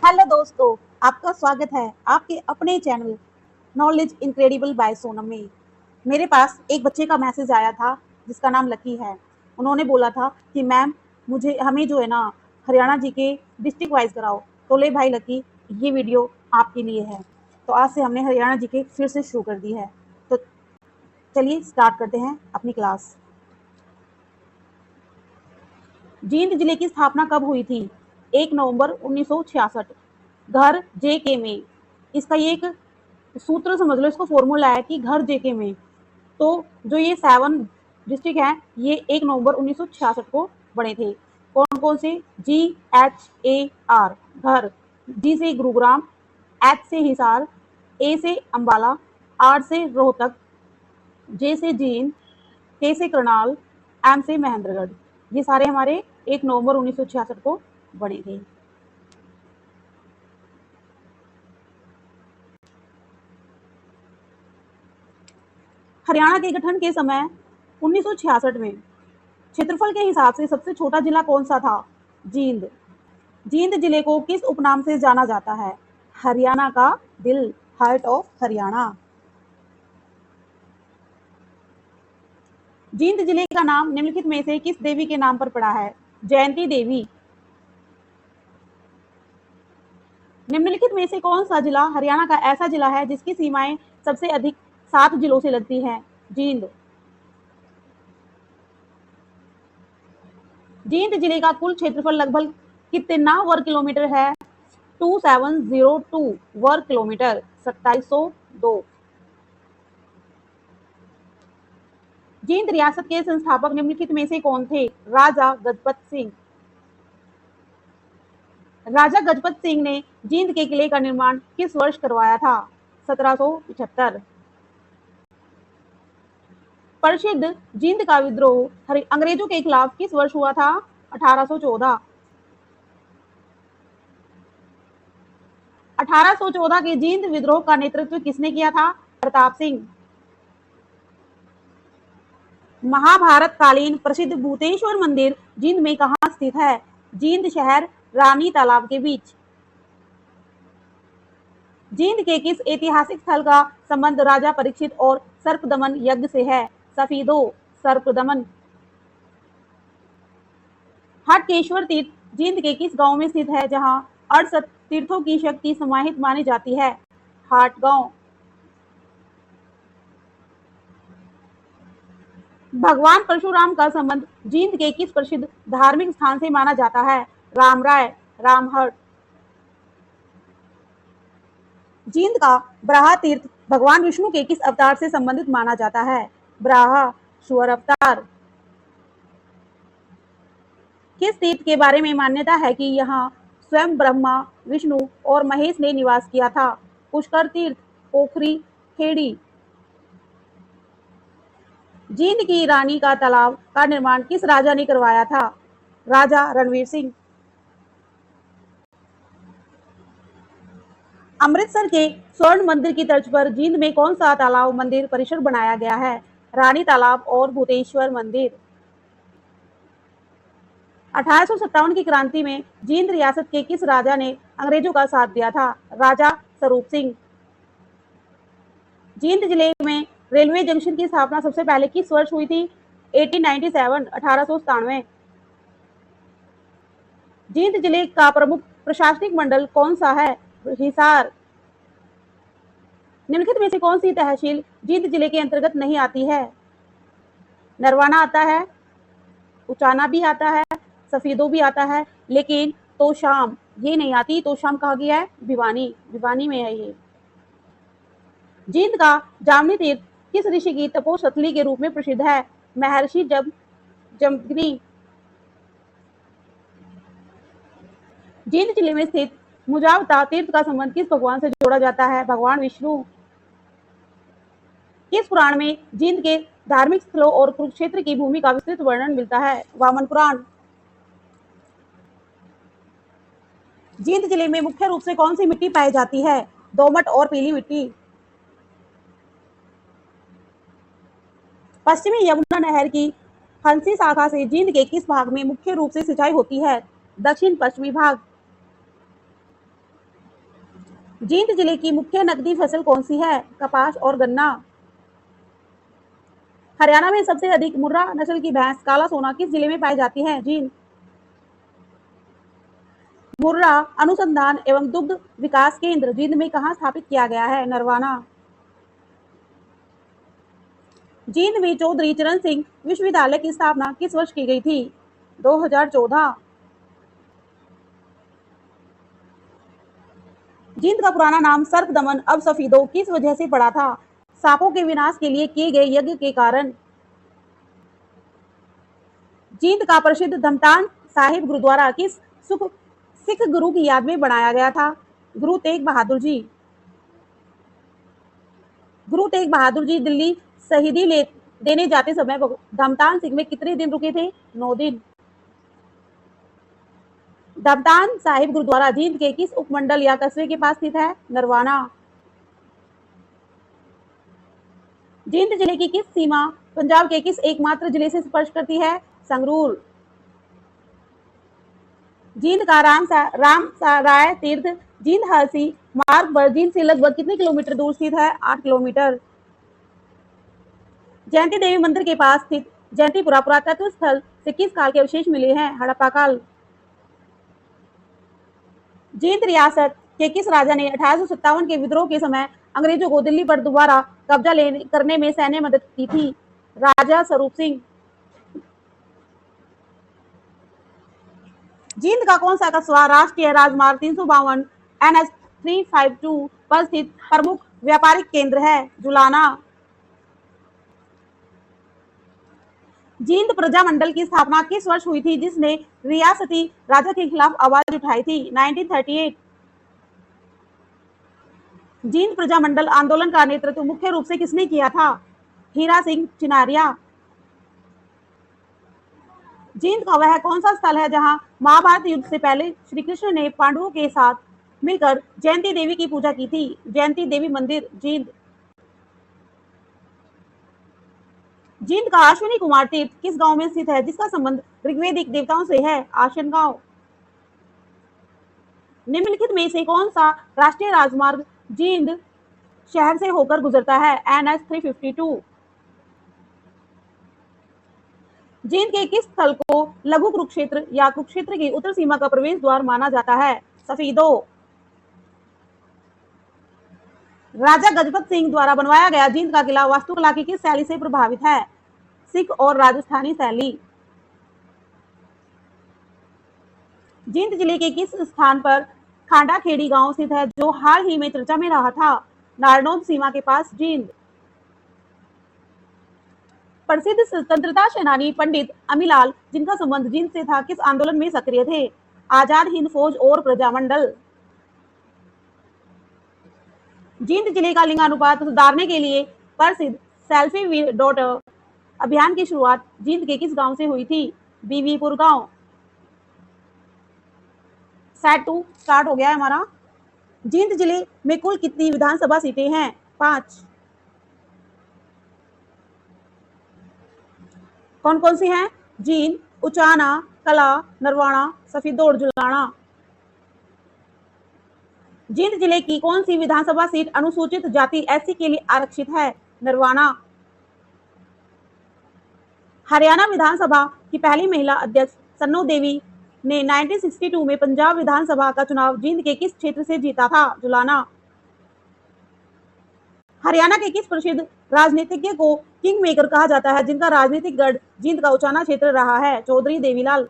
Hello दोस्तों, आपका स्वागत है आपके अपने channel knowledge incredible by Sonam में। मेरे पास एक बच्चे का मैसेज आया था जिसका नाम लकी है। उन्होंने बोला था कि मैम मुझे हमें जो है ना हरियाणा जी के डिस्ट्रिक्ट वाइज कराओ। तो ले भाई लकी, ये वीडियो आपके लिए है। तो आज से हमने हरियाणा जी के फिर से शुरू कर दी है। तो चलिए स्टार्ट करते हैं अपनी क्लास। जींद जिले की स्थापना कब हुई थी? 1 नवंबर 1966। घर जेके में। इसका ये एक सूत्र समझ लो, इसको फॉर्मूला है कि घर जेके में। तो जो ये 7 डिस्ट्रिक्ट है ये 1 नवंबर 1966 को बने थे। कौन कौन से? GHAR घर, जी से गुरुग्राम, एच से हिसार, ए से अंबाला, आर से रोहतक, जे से जींद, के से करनाल, एम से महेंद्रगढ़। ये सारे हमारे 1 नवंबर 1966 को बने थे। हरियाणा के गठन के समय 1966 में क्षेत्रफल के हिसाब से सबसे छोटा जिला कौन सा था? जींद। जींद जिले को किस उपनाम से जाना जाता है? हरियाणा का दिल, हार्ट ऑफ हरियाणा। जींद जिले का नाम निम्नलिखित में से किस देवी के नाम पर पड़ा है? जयंती देवी। निम्नलिखित में से कौन सा जिला हरियाणा का ऐसा जिला है जिसकी सीमाएं सबसे अधिक 7 जिलों से लगती हैं? जींद। जींद जिले का कुल क्षेत्रफल लगभग कितना वर्ग किलोमीटर है? 2702 वर्ग किलोमीटर, 2702। जींद रियासत के संस्थापक निम्नलिखित में से कौन थे? राजा गजपत सिंह। राजा गजपत सिंह ने जींद के किले का निर्माण किस वर्ष करवाया था? 1775। प्रसिद्ध जींद का विद्रोह अंग्रेजों के खिलाफ किस वर्ष हुआ था? 1814। 1814 के जींद विद्रोह का नेतृत्व किसने किया था? प्रताप सिंह। महाभारत कालीन प्रसिद्ध भूतेश्वर मंदिर जींद में कहाँ स्थित है? जींद शहर रानी तालाब के बीच। जींद के किस ऐतिहासिक स्थल का संबंध राजा परीक्षित और सर्पदमन यज्ञ से है? सफीदो, सर्पदमन। हटकेश्वर तीर्थ जींद के किस गांव में स्थित है जहां 68 तीर्थों की शक्ति समाहित मानी जाती है? हाट गांव। भगवान परशुराम का संबंध जींद के किस प्रसिद्ध धार्मिक स्थान से माना जाता है? रामराय, रामहट। जींद का ब्राहा तीर्थ भगवान विष्णु के किस अवतार से संबंधित माना जाता है? ब्राहा, सूअर अवतार। किस तीर्थ के बारे में मान्यता है कि यहाँ स्वयं ब्रह्मा, विष्णु और महेश ने निवास किया था? पुष्कर तीर्थ, पोखरी, खेड़ी। जींद की रानी का तालाब का निर्माण किस राजा ने करवाया था? राजा रणवीर सिंह। अमृतसर के स्वर्ण मंदिर की तर्ज पर जींद में कौन सा तालाब मंदिर परिसर बनाया गया है? रानी तालाब और भूतेश्वर मंदिर। 1857 की क्रांति में जींद रियासत के किस राजा ने अंग्रेजों का साथ दिया था? राजा स्वरूप सिंह। जींद जिले में रेलवे जंक्शन की स्थापना सबसे पहले किस वर्ष हुई थी? 1897, 1897। जींद जिले का प्रमुख प्रशासनिक मंडल कौन सा है? हिसार। निम्नलिखित में से कौन सी तहसील जींद जिले के अंतर्गत नहीं आती है? नरवाना आता है, उचाना भी आता है, सफीदो भी आता है, लेकिन तोशाम ये नहीं आती। तोशाम कहा गया है? भिवानी, भिवानी में है ये। जींद का जामनी तीर्थ किस ऋषि की तपोस्थली के रूप में प्रसिद्ध है? महर्षि जमदग्नि। जींद जिले में स्थित मुजावता तीर्थ का संबंध किस भगवान से जोड़ा जाता है? भगवान विष्णु। किस पुराण में जींद के धार्मिक स्थलों और कुरुक्षेत्र की भूमि का विस्तृत वर्णन मिलता है? वामन पुराण। जींद जिले में मुख्य रूप से कौन सी मिट्टी पाई जाती है? दोमट और पीली मिट्टी। पश्चिमी यमुना नहर की हंसी शाखा से जींद के किस भाग में मुख्य रूप से सिंचाई होती है? दक्षिण पश्चिमी भाग। जींद जिले की मुख्य नकदी फसल कौन सी है? कपास और गन्ना। हरियाणा में सबसे अधिक मुर्रा नस्ल की भैंस काला सोना किस जिले में पाई जाती है? जींद। मुर्रा अनुसंधान एवं दुग्ध विकास केंद्र जींद में कहाँ स्थापित किया गया है? नरवाना। जींद में चौधरी चरण सिंह विश्वविद्यालय की स्थापना किस वर्ष की गई थी? 2014। जींद का पुराना नाम सर्क दमन अब सफीदो किस वजह से पड़ा था? सांपों के विनाश के लिए किए गए यज्ञ के कारण। जींद का प्रसिद्ध धमतान साहिब गुरुद्वारा किस सिख गुरु की याद में बनाया गया था? गुरु तेग बहादुर जी। गुरु तेग बहादुर जी दिल्ली शहीदी ले देने जाते समय धमतान सिंह में कितने दिन रुके थे? 9 दिन। धमतान साहिब गुरुद्वारा जींद के किस उपमंडल या कस्बे के पास स्थित है? नरवाना। जींद जिले की किस सीमा पंजाब के किस एकमात्र जिले से स्पर्श करती है? संगरूर। जींद का रामसराय तीर्थ जींद हरसी मार्ग पर जींद से लगभग कितने किलोमीटर दूर स्थित है? 8 किलोमीटर। जयंती देवी मंदिर के पास स्थित जयंतीपुरा पुरातत्व स्थल से किस काल के अवशेष मिले हैं? हड़प्पा काल। जींद रियासत के किस राजा ने 1857 के विद्रोह के समय अंग्रेजों को दिल्ली पर दोबारा कब्जा करने में सैन्य मदद की थी? राजा स्वरूप सिंह। जींद का कौन सा कस्बा राष्ट्रीय राजमार्ग 352 NH 352 पर स्थित प्रमुख व्यापारिक केंद्र है? जुलाना। जींद प्रजामंडल की स्थापना किस वर्ष हुई थी जिसने रियासती राजा के खिलाफ आवाज उठाई थी? 1938। जींद प्रजामंडल आंदोलन का नेतृत्व मुख्य रूप से किसने किया था? हीरा सिंह चिनारिया। जींद का वह कौन सा स्थल है जहां महाभारत युद्ध से पहले श्री कृष्ण ने पांडवों के साथ मिलकर जयंती देवी की पूजा की थी? जयंती देवी मंदिर जींद। जींद का अश्विनी कुमार तीर्थ किस गांव में स्थित है जिसका संबंध ऋग्वेदिक देवताओं से है? आशन गांव। निम्नलिखित में से कौन सा राष्ट्रीय राजमार्ग जींद शहर से होकर गुजरता है? NH 352। जींद के किस स्थल को लघु कुरुक्षेत्र या कुरुक्षेत्र की उत्तर सीमा का प्रवेश द्वार माना जाता है? सफीदो। राजा गजपत सिंह द्वारा बनवाया गया जींद का किला वास्तुकला की किस शैली से प्रभावित है? सिख और राजस्थानी शैली। जींद जिले के किस स्थान पर खांडा खेड़ी गांव स्थित है जो हाल ही में चर्चा में रहा था? नारनौल सीमा के पास जींद। प्रसिद्ध स्वतंत्रता सेनानी पंडित अमीलाल जिनका संबंध जींद से था किस आंदोलन में सक्रिय थे? आजाद हिंद फौज और प्रजामंडल। जींद जिले का लिंगानुपात सुधारने के लिए प्रसिद्ध सेल्फी डॉटर अभियान की शुरुआत जींद के किस गांव से हुई थी? बीवीपुर गांव। सेट 2 स्टार्ट हो गया है हमारा। जींद जिले में कुल कितनी विधानसभा सीटें हैं? 5। कौन कौन सी हैं? जींद, उचाना, कला, नरवाना, सफीदोर, जुलाना। जींद जिले की कौन सी विधानसभा सीट अनुसूचित जाति SC के लिए आरक्षित है? नरवाना। हरियाणा विधानसभा की पहली महिला अध्यक्ष सन्नो देवी ने 1962 में पंजाब विधानसभा का चुनाव जींद के किस क्षेत्र से जीता था? जुलाना। हरियाणा के किस प्रसिद्ध राजनीतिज्ञ को किंग मेकर कहा जाता है जिनका राजनीतिक गढ़ जींद का उचाना क्षेत्र रहा है? चौधरी देवीलाल।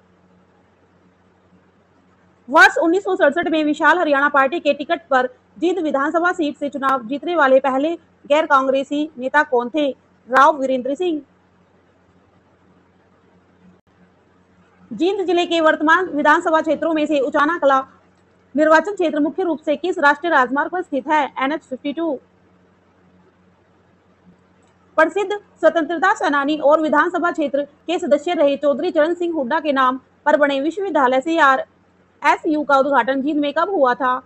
वर्ष 1967 में विशाल हरियाणा पार्टी के टिकट पर जींद विधानसभा सीट से चुनाव जीतने वाले पहले गैर कांग्रेसी नेता कौन थे? राव वीरेंद्र सिंह। जींद जिले के वर्तमान विधानसभा क्षेत्रों में से उचाना कला निर्वाचन क्षेत्र मुख्य रूप से किस राष्ट्रीय राजमार्ग पर स्थित है? NH 52। प्रसिद्ध स्वतंत्रता सेनानी और विधानसभा क्षेत्र के सदस्य रहे चौधरी चरण सिंह हुड्डा के नाम पर बने विश्वविद्यालय CRSU का उद्घाटन जींद में कब हुआ था?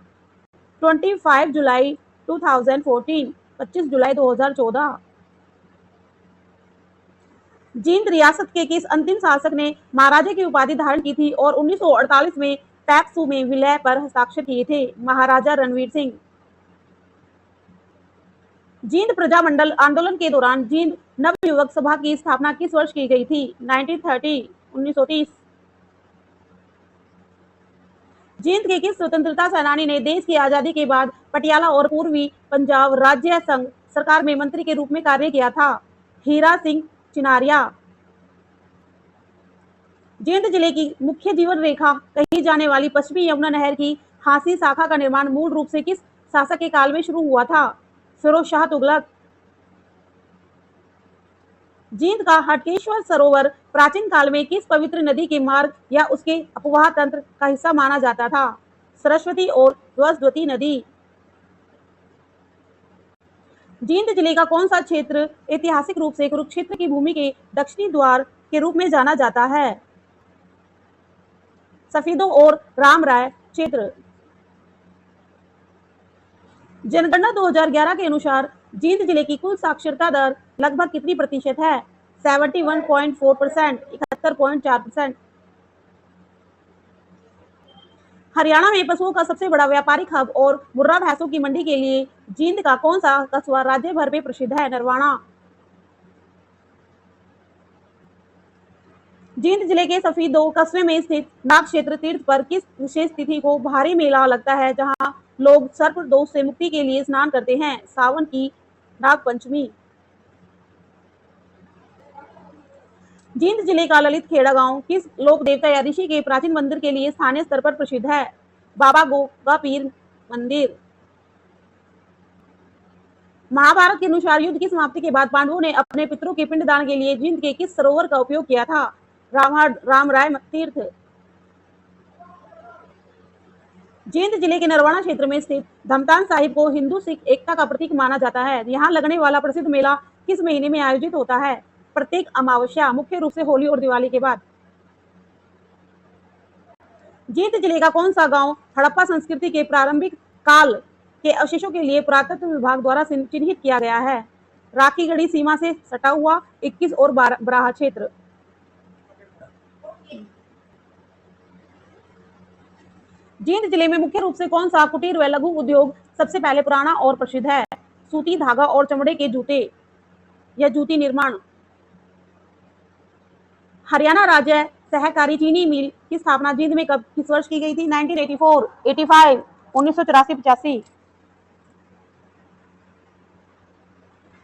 25 जुलाई 2014, 25 जुलाई 2014। जींद रियासत के किस अंतिम शासक ने महाराजा की उपाधि धारण की थी और 1948 में पैक्सू में विलय पर हस्ताक्षर किए थे? महाराजा रणवीर सिंह। जींद प्रजामंडल आंदोलन के दौरान जींद नवयुवक सभा की स्थापना किस वर्ष की गई थी? 1930 1930। जींद के किस स्वतंत्रता सेनानी ने देश की आजादी के बाद पटियाला और पूर्वी पंजाब राज्य संघ सरकार में मंत्री के रूप में कार्य किया था? हीरा सिंह चिनारिया। जींद जिले की मुख्य जीवन रेखा कही जाने वाली पश्चिमी यमुना नहर की हांसी शाखा का निर्माण मूल रूप से किस शासक के काल में शुरू हुआ था? फिरोज शाह तुगलक। जींद का हटकेश्वर सरोवर प्राचीन काल में किस पवित्र नदी के मार्ग या उसके अपवाह तंत्र का हिस्सा माना जाता था? सरस्वती और सरस्वती नदी। जींद जिले का कौन सा क्षेत्र ऐतिहासिक रूप से कुरुक्षेत्र की भूमि के दक्षिणी द्वार के रूप में जाना जाता है? सफेदों और राम राय क्षेत्र। जनगणना 2011 के अनुसार जींद जिले की कुल साक्षरता दर लगभग कितनी प्रतिशत है? 71.4%, 71.4%। हरियाणा में पशुओं का सबसे बड़ा व्यापारिक हब और मुर्रा भैंसों की मंडी के लिए जींद का कौन सा कस्बा राज्य भर में प्रसिद्ध है? नरवाना। जींद जिले के सफीदो कस्बे में स्थित नाग क्षेत्र तीर्थ पर किस विशेष तिथि को भारी मेला लगता है, जहां लोग सर्प दोष से मुक्ति के लिए स्नान करते हैं? सावन की नाग पंचमी। जींद जिले का ललित खेड़ा गांव किस लोक देवता या ऋषि के प्राचीन मंदिर के लिए स्थानीय स्तर पर प्रसिद्ध है? बाबा गोगा पीर मंदिर। महाभारत के अनुसार युद्ध की समाप्ति के बाद पांडवों ने अपने पितरों के पिंडदान के लिए जींद के किस सरोवर का उपयोग किया था? राम राय तीर्थ। जींद जिले के नरवाना क्षेत्र में स्थित धमतान साहिब को हिंदू सिख एकता का प्रतीक माना जाता है। यहाँ लगने वाला प्रसिद्ध मेला किस महीने में आयोजित होता है? प्रत्येक अमावस्या, मुख्य रूप से होली और दिवाली के बाद। जींद जिले का कौन सा गांव हड़प्पा संस्कृति के प्रारंभिक काल के अवशेषों के लिए पुरातत्व विभाग द्वारा चिन्हित किया गया है? राखीगढ़ी सीमा से सटा हुआ 21 और बराहा क्षेत्र। जींद जिले में मुख्य रूप से कौन सा कुटीर व लघु उद्योग सबसे पहले पुराना और प्रसिद्ध है? सूती धागा और चमड़े के जूते या जूती निर्माण। हरियाणा राज्य सहकारी चीनी मिल की स्थापना जींद में कब किस वर्ष की गई थी? 1984, 85, 1984, 85।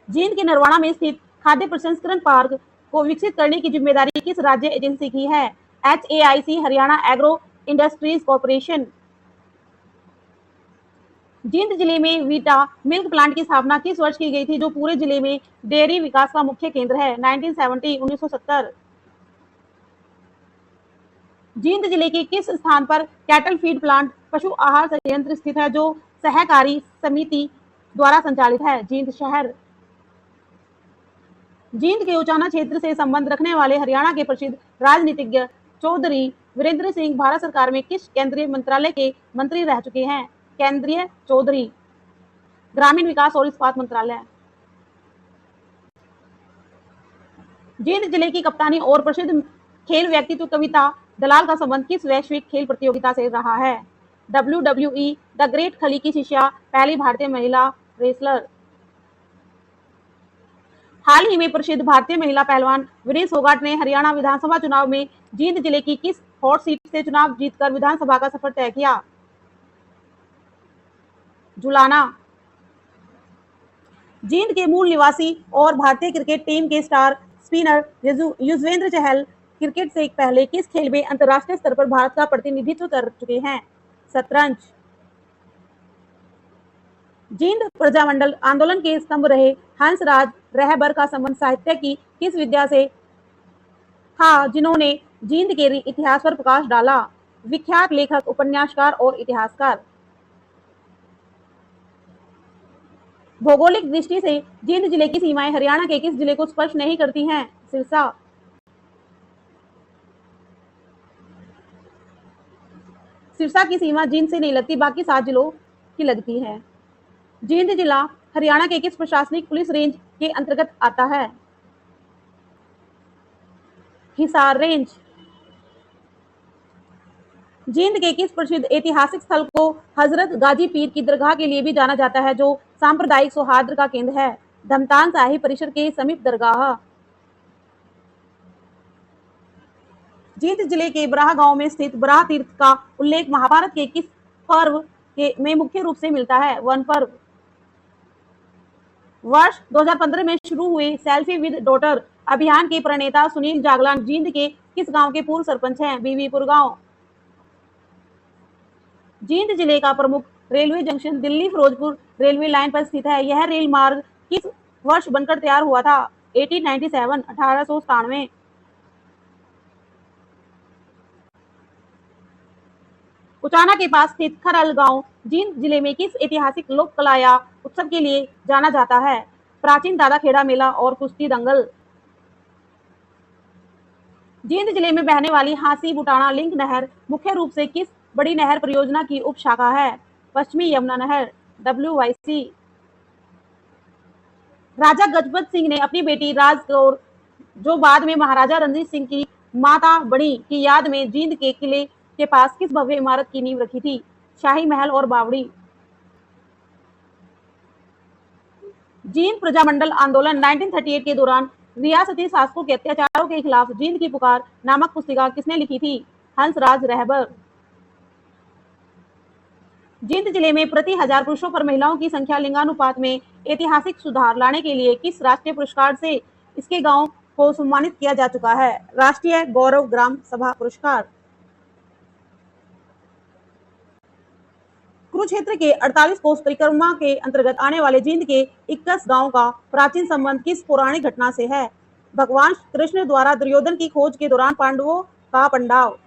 जींद के नरवाना में स्थित खाद्य प्रसंस्करण पार्क को विकसित करने की जिम्मेदारी किस राज्य एजेंसी की है? HAIC, Haryana agro industries corporation. Jind जिले में वीटा मिल्क प्लांट की स्थापना किस वर्ष की गई थी, जो पूरे जिले में डेयरी विकास का मुख्य केंद्र है? 1970, 1970। जींद जिले के किस स्थान पर कैटल फीड प्लांट पशु आहार संयंत्र स्थित है, जो सहकारी समिति द्वारा संचालित है? जींद शहर। जींद के उचाना क्षेत्र से संबंध रखने वाले हरियाणा के प्रसिद्ध राजनीतिज्ञ चौधरी वीरेंद्र सिंह भारत सरकार में किस केंद्रीय मंत्रालय के मंत्री रह चुके हैं? केंद्रीय चौधरी ग्रामीण विकास और इस्पात मंत्रालय। जींद जिले की कप्तानी और प्रसिद्ध खेल व्यक्तित्व कविता दलाल का संबंध किस वैश्विक खेल प्रतियोगिता से रहा है? WWE द ग्रेट खली की शिष्या, पहली भारतीय महिला रेसलर। हाल ही में प्रसिद्ध भारतीय महिला पहलवान विनेश फोगाट ने हरियाणा विधानसभा चुनाव में जींद जिले की किस हॉट सीट से चुनाव जीतकर विधानसभा का सफर तय किया? जुलाना। जींद के मूल निवासी और भारतीय क्रिकेट टीम के star spinner Yuzvendra Chahal cricket से पहले किस खेल में अंतर्राष्ट्रीय स्तर पर भारत का प्रतिनिधित्व कर चुके हैं? शतरंज। जींद प्रजामंडल आंदोलन के स्तंभ रहे हंसराज रहबर का संबंध साहित्य की किस विद्या से था, जिन्होंने जींद के इतिहास पर प्रकाश डाला? विख्यात लेखक, उपन्यासकार और इतिहासकार। भौगोलिक दृष्टि से जींद जिले की सीमाएं हरियाणा के किस जिले को स्पर्श नहीं करती हैं? सिरसा। सिरसा की सीमा जींद से नहीं लगती, बाकी 7 जिलों की लगती है। जींद जिला हरियाणा के किस प्रशासनिक पुलिस रेंज के अंतर्गत आता है? हिसार रेंज। जींद के किस प्रसिद्ध ऐतिहासिक स्थल को हजरत गाजी पीर की दरगाह के लिए भी जाना जाता है, जो सांप्रदायिक सौहार्द का केंद्र है? धमतान साहिब परिसर के समीप दरगाह। जींद जिले के बराह गांव में स्थित बराह तीर्थ का उल्लेख महाभारत के किस पर्व में मुख्य रूप से मिलता है? वन पर्व। वर्ष 2015 में शुरू हुए सेल्फी विद डॉटर अभियान के प्रणेता सुनील जागलान जींद के किस गांव के पूर्व सरपंच हैं? बीवीपुर गांव। जींद जिले का प्रमुख railway junction Delhi Firozpur railway line पर स्थित है। यह रेल मार्ग किस वर्ष बनकर तैयार हुआ था? 1897 1897। उचाना के पास स्थित खरल गांव जींद जिले में किस ऐतिहासिक लोक कला या उत्सव के लिए जाना जाता है? प्राचीन दादा खेड़ा मेला और कुश्ती दंगल। जींद जिले में बहने वाली हांसी बुटाना लिंक नहर मुख्य रूप से किस बड़ी नहर परियोजना की उप शाखा है? पश्चिमी यमुना नहर, WYC। राजा गजपत सिंह ने अपनी बेटी राज कौर, जो बाद में महाराजा रणजीत सिंह की माता बनी, की याद में जींद के किले के पास किस भव्य इमारत की नींव रखी थी? शाही महल और बावड़ी। जींद प्रजामंडल आंदोलन 1938 के दौरान रियासती शासकों के अत्याचारों के खिलाफ जींद की पुकार नामक पुस्तिका किसने लिखी थी? हंसराज रहबर। जींद जिले में प्रति 1000 पुरुषों पर महिलाओं की संख्या लिंगानुपात में ऐतिहासिक सुधार लाने के लिए किस राष्ट्रीय पुरस्कार से इसके गांव को सम्मानित किया जा चुका है? राष्ट्रीय गौरव ग्राम सभा पुरस्कार। कुरुक्षेत्र के 48 कोस परिक्रमा के अंतर्गत आने वाले जींद के 21 गांव का प्राचीन संबंध किस पौराणिक घटना से है? भगवान कृष्ण द्वारा दुर्योधन की खोज के दौरान पांडवों का पड़ाव।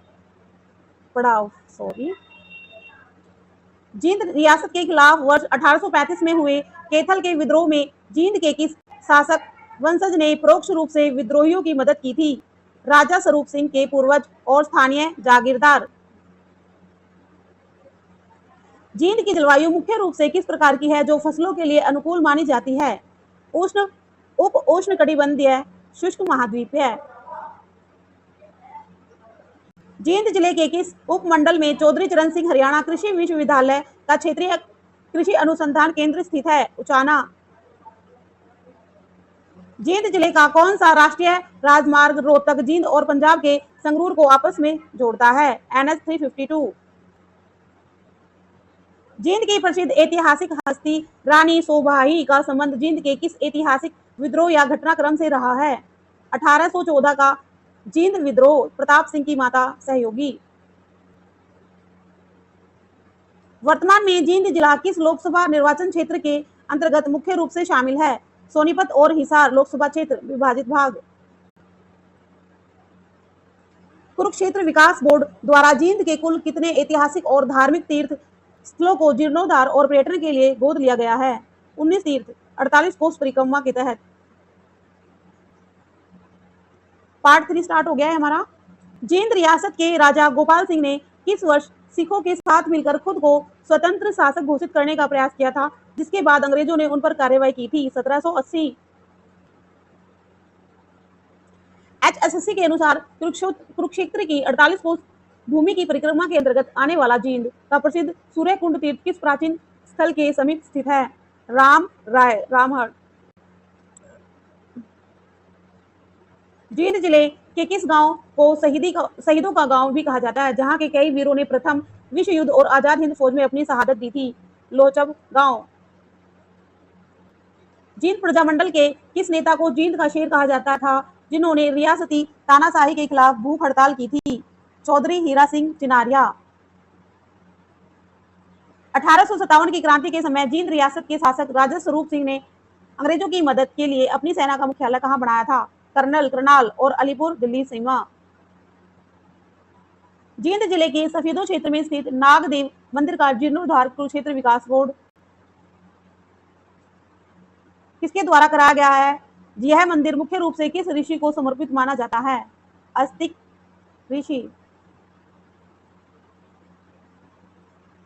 जींद रियासत के खिलाफ वर्ष 1835 में हुए कैथल के विद्रोह में जींद के किस शासक वंशज ने परोक्ष रूप से विद्रोहियों की मदद की थी? राजा स्वरूप सिंह के पूर्वज और स्थानीय जागीरदार। जींद की जलवायु मुख्य रूप से किस प्रकार की है, जो फसलों के लिए अनुकूल मानी जाती है? उष्ण उप उष्णकटिबंधीय शुष्क महाद्वीपीय। जींद जिले के किस उपमंडल में चौधरी चरण सिंह हरियाणा कृषि विश्वविद्यालय का क्षेत्रीय कृषि अनुसंधान केंद्र स्थित है? उचाना। जींद जिले का कौन सा राष्ट्रीय राजमार्ग रोहतक, जींद और पंजाब के संगरूर को आपस में जोड़ता है? NH 352। जींद की प्रसिद्ध ऐतिहासिक हस्ती रानी सोभाई का संबंध जींद के किस ऐतिहासिक विद्रोह या घटनाक्रम से रहा है? 1814 का जींद विद्रोह, प्रताप सिंह की माता सहयोगी। वर्तमान में जींद जिला किस लोकसभा निर्वाचन क्षेत्र के अंतर्गत मुख्य रूप से शामिल है? सोनीपत और हिसार लोकसभा क्षेत्र विभाजित भाग। कुरुक्षेत्र विकास बोर्ड द्वारा जींद के कुल कितने ऐतिहासिक और धार्मिक तीर्थ स्थलों को जीर्णोद्धार और पर्यटन के लिए गोद लिया गया है? 19 तीर्थ 48 कोस परिक्रमा के तहत। पार्ट 3 स्टार्ट हो गया है हमारा। जींद रियासत के राजा गोपाल सिंह ने किस वर्ष सिखों के साथ मिलकर खुद को स्वतंत्र शासक घोषित करने का प्रयास किया था, जिसके बाद अंग्रेजों ने उन पर कार्रवाई की थी? 1780। HSSC के अनुसार कुरुक्षेत्र की 48 कोस भूमि की परिक्रमा के अंतर्गत आने वाला जींद का प्रसिद्ध सूर्यकुंड तीर्थ किस प्राचीन स्थल के समीप स्थित है? रामहर। जींद जिले के किस गांव को शहीदों का गांव भी कहा जाता है, जहां के कई वीरों ने प्रथम विश्व युद्ध और आजाद हिंद फौज में अपनी शहादत दी थी? लोचब गांव। जींद प्रजामंडल के किस नेता को जींद का शेर कहा जाता था, जिन्होंने रियासती तानाशाही के खिलाफ भूख हड़ताल की थी? चौधरी हीरा सिंह चिनारिया। 1857 की क्रांति के समय जींद रियासत के शासक राजा स्वरूप सिंह ने अंग्रेजों की मदद के लिए अपनी सेना का मुख्यालय कहां बनाया था? करनाल और अलीपुर दिल्ली सीमा। जींद जिले के सफेदो क्षेत्र में स्थित नागदेव मंदिर का जीर्णोद्धार कुरुक्षेत्र विकास बोर्ड किसके द्वारा कराया गया है? यह मंदिर मुख्य रूप से किस ऋषि को समर्पित माना जाता है? अस्तिक ऋषि।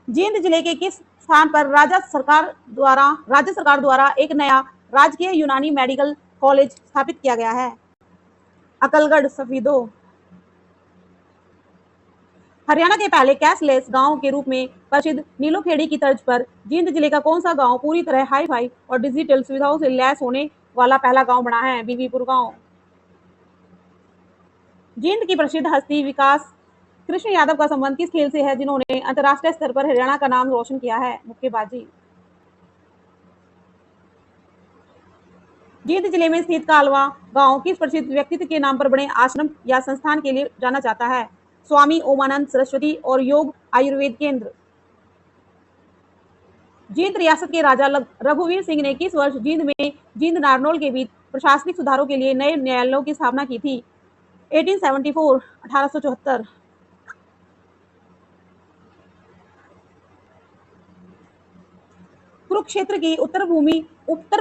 जींद जिले के किस स्थान पर राज्य सरकार द्वारा एक नया राजकीय यूनानी मेडिकल कॉलेज स्थापित किया गया है? अकलगढ़ सफीदो। हरियाणा के पहले कैशलेस गांव के रूप में प्रसिद्ध नीलोखेड़ी की तर्ज पर जींद जिले का कौन सा गांव पूरी तरह हाई फाई और डिजिटल सुविधाओं से लैस होने वाला पहला गांव बना है? बीबीपुर गांव। जींद की प्रसिद्ध हस्ती विकास कृष्ण यादव का संबंध किस खेल से है जिन्होंने अंतर्राष्ट्रीय स्तर पर हरियाणा का नाम रोशन किया है? मुक्केबाजी। जींद जिले में स्थित कालवा गांव किस प्रसिद्ध व्यक्तित्व के नाम पर बड़े आश्रम या संस्थान के लिए जाना जाता है? स्वामी ओमानंद सरस्वती और योग आयुर्वेद केंद्र। जींद रियासत के राजा रघुवीर सिंह ने किस वर्ष जींद में जींद नारनौल के बीच प्रशासनिक सुधारों के लिए नए न्यायालयों की स्थापना की थी? 1874, 1874। कुरुक्षेत्र की उत्तर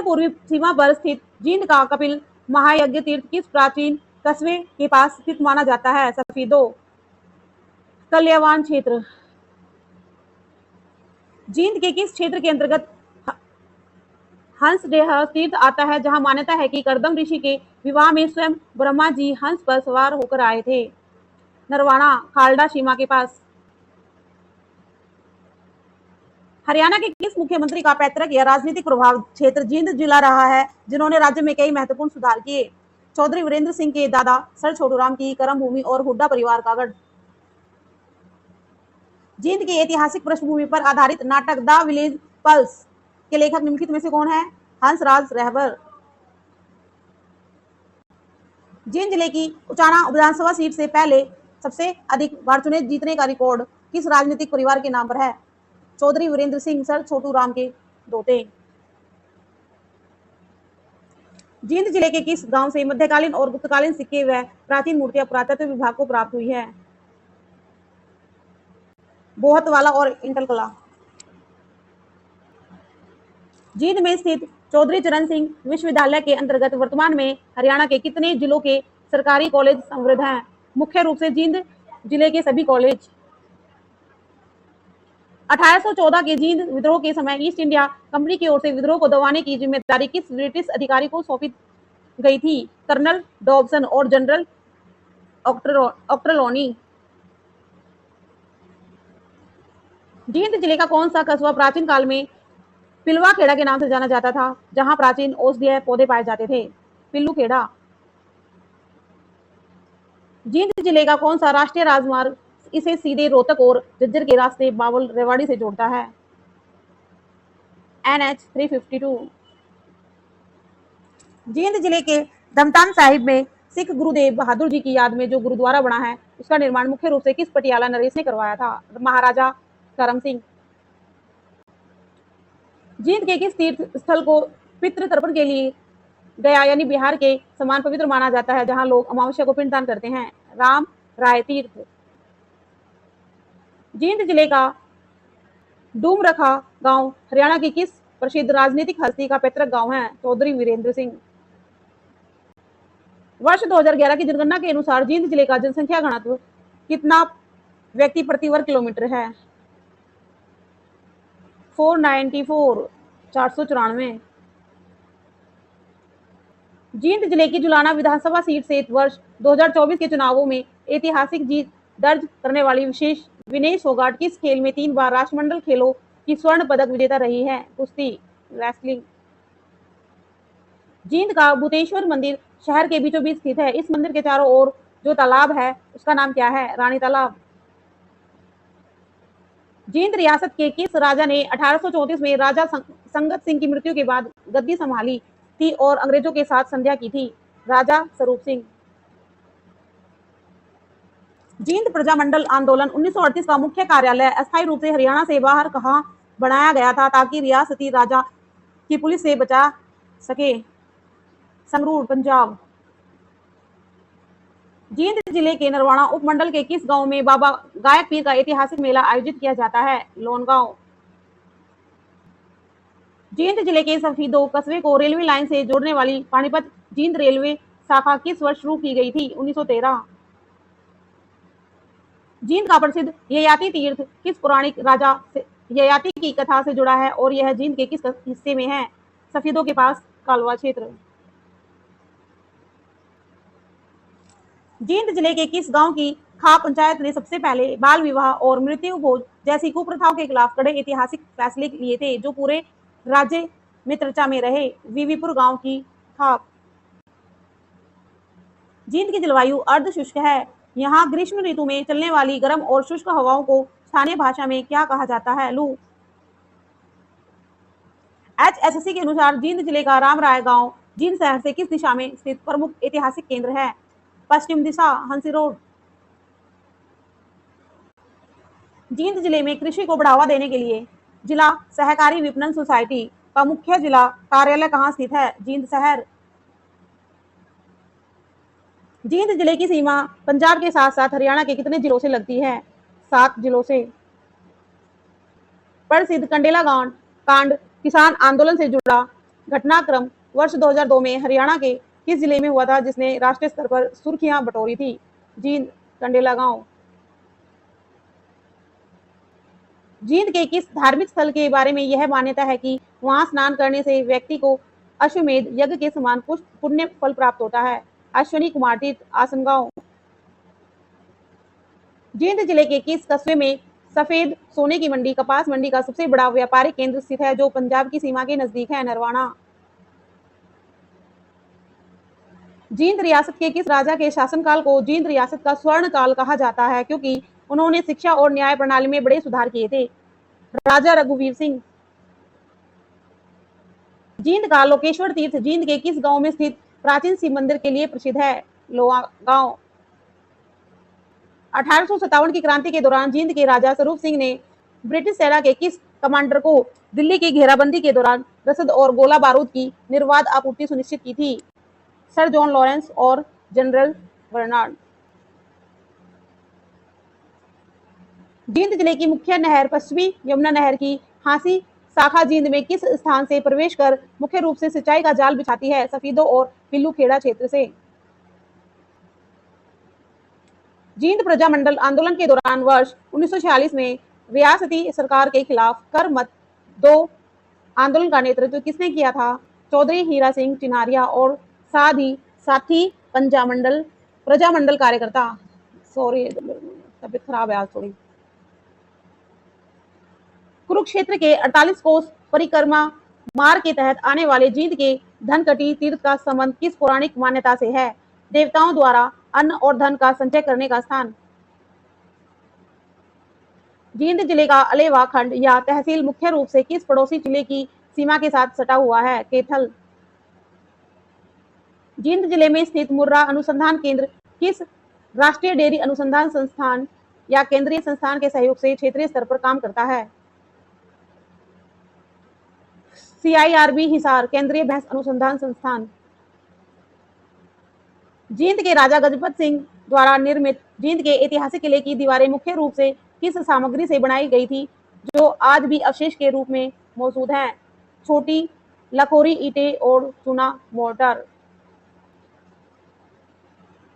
पूर्वी सीमा पर स्थित जींद का कपिल महायज्ञ तीर्थ किस प्राचीन कस्बे के पास स्थित माना जाता है? सफीदो। कल्यावान क्षेत्र। जींद के किस क्षेत्र के अंतर्गत हंसडेह तीर्थ आता है जहां मान्यता है कि करदम ऋषि के विवाह में स्वयं ब्रह्मा जी हंस पर सवार होकर आए थे? नरवाना, खालडा सीमा के पास। हरियाणा के किस मुख्यमंत्री का पैतृक या राजनीतिक प्रभाव क्षेत्र जींद जिला रहा है जिन्होंने राज्य में कई महत्वपूर्ण सुधार किए? चौधरी वीरेंद्र सिंह के दादा सर छोटूराम की करम भूमि और हुड्डा परिवार का गढ़। जींद की ऐतिहासिक पृष्ठभूमि पर आधारित नाटक द विलेज पल्स के लेखक निम्नलिखित में से कौन है? हंसराज रहबर। जींद जिले की उचाना विधानसभा सीट से पहले सबसे अधिक बार चुने जीतने का रिकॉर्ड किस राजनीतिक परिवार के नाम पर है? चौधरी वीरेंद्र सिंह सर छोटू राम के दोते। जींद जिले के किस गांव से मध्यकालीन और गुप्तकालीन सिक्के व प्राचीन मूर्तियां पुरातत्व विभाग को प्राप्त हुई है? बोहतवाला और इंटलकला। जींद में स्थित चौधरी चरण सिंह विश्वविद्यालय के अंतर्गत वर्तमान में हरियाणा के कितने जिलों के सरकारी कॉलेज समृद्ध हैं? मुख्य रूप से जींद जिले के सभी कॉलेज। 1814 के जींद विद्रोह के समय ईस्ट इंडिया कंपनी की ओर से विद्रोह को दबाने की जिम्मेदारी किस ब्रिटिश अधिकारी को सौंपी गई थी? कर्नल डॉबसन और जनरल ऑक्ट्रलोनी। जींद जिले का कौन सा कस्बा प्राचीन काल में पिलवा खेड़ा के नाम से जाना जाता था जहां प्राचीन औषधीय पौधे पाए जाते थे? पिल्लू खेड़ा। जींद जिले का कौन सा राष्ट्रीय राजमार्ग इसे सीधे रोहतक और झज्जर के रास्ते बावल रेवाड़ी से जोड़ता है? NH 352। जींद जिले के धमतान साहिब में सिख गुरुदेव बहादुर जी की याद में जो गुरुद्वारा बना है उसका निर्माण मुख्य रूप से किस पटियाला नरेश ने करवाया था? महाराजा करम सिंह। जींद के किस तीर्थ स्थल को पितृ तर्पण के लिए गया यानी बिहार के समान पवित्र माना जाता है जहां लोग अमावस्या को पिंडदान करते हैं? राम राय तीर्थ। जींद जिले का डूमरखा गांव हरियाणा की किस प्रसिद्ध राजनीतिक हस्ती का पैतृक गांव है? चौधरी वीरेंद्र सिंह। वर्ष 2011 की जनगणना के अनुसार जींद जिले का जनसंख्या घनत्व कितना व्यक्ति प्रति वर्ग किलोमीटर है? 494, 494। जींद जिले की जुलाना विधानसभा सीट से वर्ष 2024 के चुनावों में ऐतिहासिक जीत दर्ज करने वाली विशेष विनेश फोगाट किस खेल में 3 बार राष्ट्रमंडल खेलों की स्वर्ण पदक विजेता रही है? कुश्ती, रेसलिंग। जींद का भूतेश्वर मंदिर शहर के बीचों बीच स्थित है। इस मंदिर के चारों ओर जो तालाब है उसका नाम क्या है? रानी तालाब। जींद रियासत के किस राजा ने 1834 में राजा संगत सिंह की मृत्यु के बाद गद्दी संभाली थी और अंग्रेजों के साथ संध्या की थी? राजा स्वरूप सिंह। जींद प्रजामंडल आंदोलन 1938 का मुख्य कार्यालय अस्थायी रूप से हरियाणा से बाहर कहाँ बनाया गया था ताकि रियासती राजा की पुलिस से बचा सके? संगरूर, पंजाब। जींद जिले के नरवाना उपमंडल के किस गांव में बाबा गायक पीर का ऐतिहासिक मेला आयोजित किया जाता है? लोनगांव। जींद जिले के सफीदो कस्बे को रेलवे लाइन से जोड़ने वाली पानीपत जींद रेलवे शाखा किस वर्ष शुरू की गई थी? 1913। जींद का प्रसिद्ध ययाति तीर्थ किस पौराणिक राजा ययाति की कथा से जुड़ा है और यह जींद के किस हिस्से में है? सफीदों के पास, कालवा क्षेत्र। जींद जिले के किस गांव की खाप पंचायत ने सबसे पहले बाल विवाह और मृत्यु भोज जैसी कुप्रथाओं के खिलाफ कड़े ऐतिहासिक फैसले लिए थे जो पूरे राज्य में चर्चा में रहे। वीवीपुर गांव की खाप। जींद की जलवायु अर्ध शुष्क है। यहाँ ग्रीष्म ऋतु में चलने वाली गर्म और शुष्क हवाओं को स्थानीय भाषा में क्या कहा जाता है? लू। HSC के अनुसार जींद जिले का राम राय गांव जींद शहर से किस दिशा में स्थित प्रमुख ऐतिहासिक केंद्र है? पश्चिम दिशा, हंसी रोड। जींद जिले में कृषि को बढ़ावा देने के लिए जिला सहकारी विपणन सोसाइटी का मुख्य जिला कार्यालय कहाँ स्थित है? जींद शहर। जींद जिले की सीमा पंजाब के साथ साथ हरियाणा के कितने जिलों से लगती है? 7 जिलों से। प्रसिद्ध कंडेला कांड किसान आंदोलन से जुड़ा घटनाक्रम वर्ष 2002 में हरियाणा के किस जिले में हुआ था जिसने राष्ट्रीय स्तर पर सुर्खियां बटोरी थी? जींद कंडेला गांव। जींद के किस धार्मिक स्थल के बारे में यह मान्यता है कि वहां स्नान करने से व्यक्ति को अश्वमेध यज्ञ के समान कुछ पुण्य फल प्राप्त होता है? अश्विनी कुमार तीर्थ, आसनगांव। जींद जिले के किस कस्बे में सफेद सोने की मंडी, कपास मंडी का सबसे बड़ा व्यापारिक केंद्र स्थित है जो पंजाब की सीमा के नजदीक है? नरवाना। जींद रियासत के किस राजा के शासनकाल को जींद रियासत का स्वर्ण काल कहा जाता है क्योंकि उन्होंने शिक्षा और न्याय प्रणाली में बड़े सुधार किए थे? राजा रघुवीर सिंह। जींद का लोकेश्वर तीर्थ जींद के किस गांव में स्थित प्राचीन शिव मंदिर के लिए प्रसिद्ध है? लोहा गांव। 1857 की क्रांति के दौरान जींद के राजा स्वरूप सिंह ने ब्रिटिश सेना के किस कमांडर को दिल्ली की घेराबंदी के दौरान रसद और गोला बारूद की निर्बाध आपूर्ति सुनिश्चित की थी? सर जॉन लॉरेंस और जनरल बर्नार्ड। जींद जिले की मुख्य नहर पश्चिमी यमुना नहर की हांसी शाखा जींद में किस स्थान से प्रवेश कर मुख्य रूप से सिंचाई का जाल बिछाती है? सफीदो और पिल्लू खेड़ा क्षेत्र से। जींद प्रजामंडल आंदोलन के दौरान वर्ष 1946 में रियासती सरकार के खिलाफ कर मत दो आंदोलन का नेतृत्व किसने किया था? चौधरी हीरा सिंह चिनारिया और साथी प्रजामंडल कार्यकर्ता। सॉरी, तबीयत खराब है आज थोड़ी। कुरुक्षेत्र के 48 कोस परिक्रमा मार्ग के तहत आने वाले जींद के धनकटी तीर्थ का संबंध किस पौराणिक मान्यता से है? देवताओं द्वारा अन्न और धन का संचय करने का स्थान। जींद जिले का अलेवा खंड या तहसील मुख्य रूप से किस पड़ोसी जिले की सीमा के साथ सटा हुआ है? कैथल। जींद जिले में स्थित मुर्रा अनुसंधान केंद्र किस राष्ट्रीय डेयरी अनुसंधान संस्थान या केंद्रीय संस्थान के सहयोग से क्षेत्रीय स्तर पर काम करता है? CIRB हिसार, केंद्रीय भैंस अनुसंधान संस्थान। जींद के राजा गजपत सिंह द्वारा निर्मित जींद के ऐतिहासिक किले की दीवारें मुख्य रूप से किस सामग्री से बनाई गई थी जो आज भी अवशेष के रूप में मौजूद है? छोटी लखोरी ईंटें और चूना मोर्टार।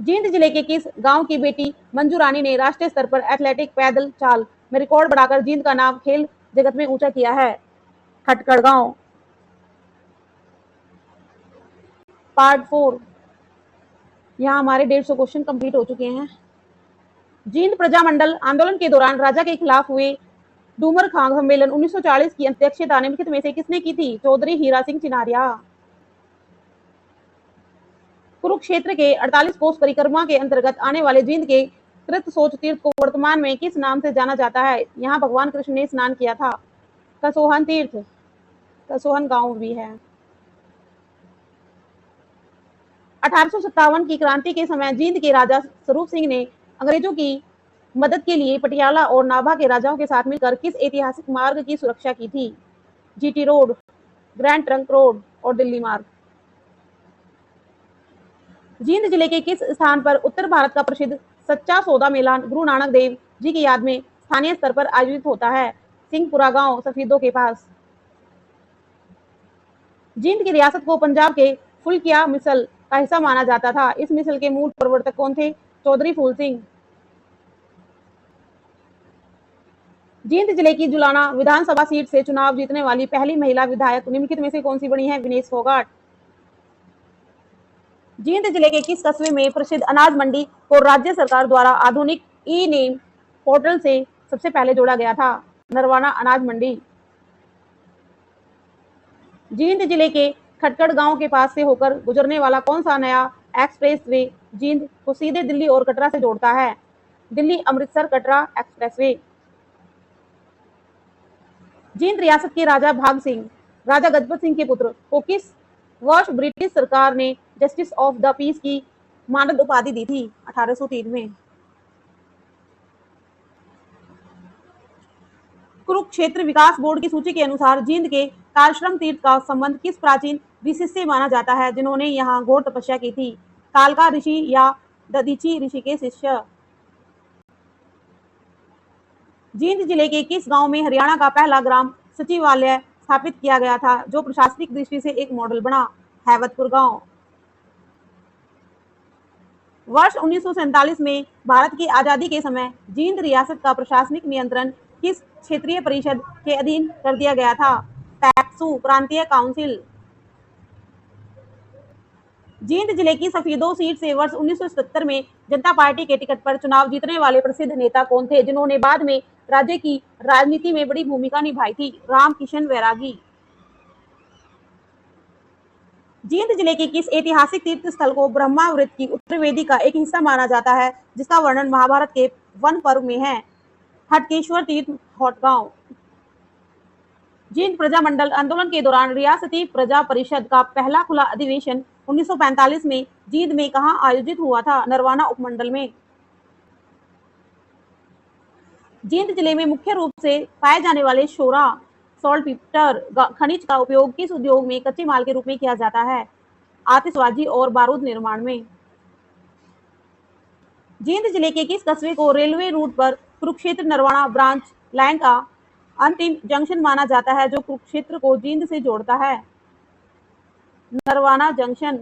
जींद जिले के किस गांव की बेटी मंजू रानी ने राष्ट्रीय स्तर पर एथलेटिक पैदल चाल में रिकॉर्ड बनाकर जींद का नाम खेल जगत में ऊंचा किया है? खटकड़ गांव। पार्ट 4। यहाँ हमारे 150 क्वेश्चन कंप्लीट हो चुके हैं। जींद प्रजामंडल आंदोलन के दौरान राजा के खिलाफ हुए डूमर खां सम्मेलन 1940 की अध्यक्षता निम्नलिखित में से किसने की थी? चौधरी हीरा सिंह चिनारिया। कुरुक्षेत्र के 48 कोस परिक्रमा के अंतर्गत आने वाले जींद के कृतसोच तीर्थ को वर्तमान में किस नाम से जाना जाता है? यहाँ भगवान कृष्ण ने स्नान किया था। कसोहन तीर्थ, कसोहन गांव भी है। 1857 की क्रांति के समय जींद के राजा स्वरूप सिंह ने अंग्रेजों की मदद के लिए पटियाला और नाभा के राजाओं के साथ मिलकर किस ऐतिहासिक मार्ग की सुरक्षा की थी? GT road, grand trunk road और दिल्ली मार्ग। जींद जिले के किस स्थान पर उत्तर भारत का प्रसिद्ध सच्चा सौदा मेला गुरु नानक देव जी की याद में स्थानीय स्तर पर आयोजित होता है? सिंहपुरा गांव, सफीदों के पास। जींद की रियासत को पंजाब के फुलकिया मिसल का हिस्सा माना जाता था। इस मिसल के मूल प्रवर्तक कौन थे? चौधरी फूल सिंह। जींद जिले की जुलाना विधानसभा सीट से चुनाव जीतने वाली पहली महिला विधायक निम्नलिखित में से कौन सी बनी है? विनेश फोगाट। जींद जिले के किस कस्बे में प्रसिद्ध अनाज मंडी को राज्य सरकार द्वारा आधुनिक ई नेम पोर्टल से सबसे पहले जोड़ा गया था। नरवाना अनाज मंडी। जींद जिले के खटकड़ गांव के पास से होकर गुजरने वाला कौन सा नया एक्सप्रेस वे जींद को सीधे दिल्ली और कटरा से जोड़ता है? दिल्ली अमृतसर कटरा एक्सप्रेसवे। जींद रियासत के राजा भाग सिंह, राजा गजपत सिंह के पुत्र, को किस वर्ष ब्रिटिश सरकार ने जस्टिस ऑफ द पीस की मानद उपाधि दी थी? 1803 में। कुरुक्षेत्र विकास बोर्ड की सूची के अनुसार जींद के कालश्रम तीर्थ का संबंध किस प्राचीन ऋषि से माना जाता है जिन्होंने यहाँ घोर तपस्या की थी? कालका ऋषि या दधीची ऋषि के शिष्य? जींद जिले के किस गांव में हरियाणा का पहला ग्राम सचिवालय स्थापित किया गया था जो प्रशासनिक दृष्टि से एक मॉडल बना? हैवतपुर गांव। वर्ष 1947 में भारत की आजादी के समय जींद रियासत का प्रशासनिक नियंत्रण किस क्षेत्रीय परिषद के अधीन कर दिया गया था? पैक्सू प्रांतीय काउंसिल। जींद जिले की सफीदो सीट से वर्ष 1977 में जनता पार्टी के टिकट पर चुनाव जीतने वाले प्रसिद्ध नेता कौन थे जिन्होंने बाद में राज्य की राजनीति में बड़ी भूमिका निभाई थी? रामकिशन वैरागी। जींद जिले के किस ऐतिहासिक तीर्थ स्थल को ब्रह्मावृत की उत्तर वेदी का एक हिस्सा माना जाता है जिसका वर्णन महाभारत के वन पर्व में है? हटकेश्वर तीर्थ होटगांव। जींद प्रजामंडल आंदोलन के दौरान रियासती प्रजा परिषद का पहला खुला अधिवेशन 1945 में जींद में कहां आयोजित हुआ था? नरवाना उपमंडल में। जींद जिले में मुख्य रूप से पाए जाने वाले शोरा सॉल्टपीटर खनिज का उपयोग किस उद्योग में कच्चे माल के रूप में किया जाता है? आतिशबाजी और बारूद निर्माण में। जींद जिले के किस कस्बे को रेलवे रूट पर कुरुक्षेत्र नरवाना ब्रांच लाइन का अंतिम जंक्शन माना जाता है जो कुरुक्षेत्र को जींद से जोड़ता है? नरवाना जंक्शन।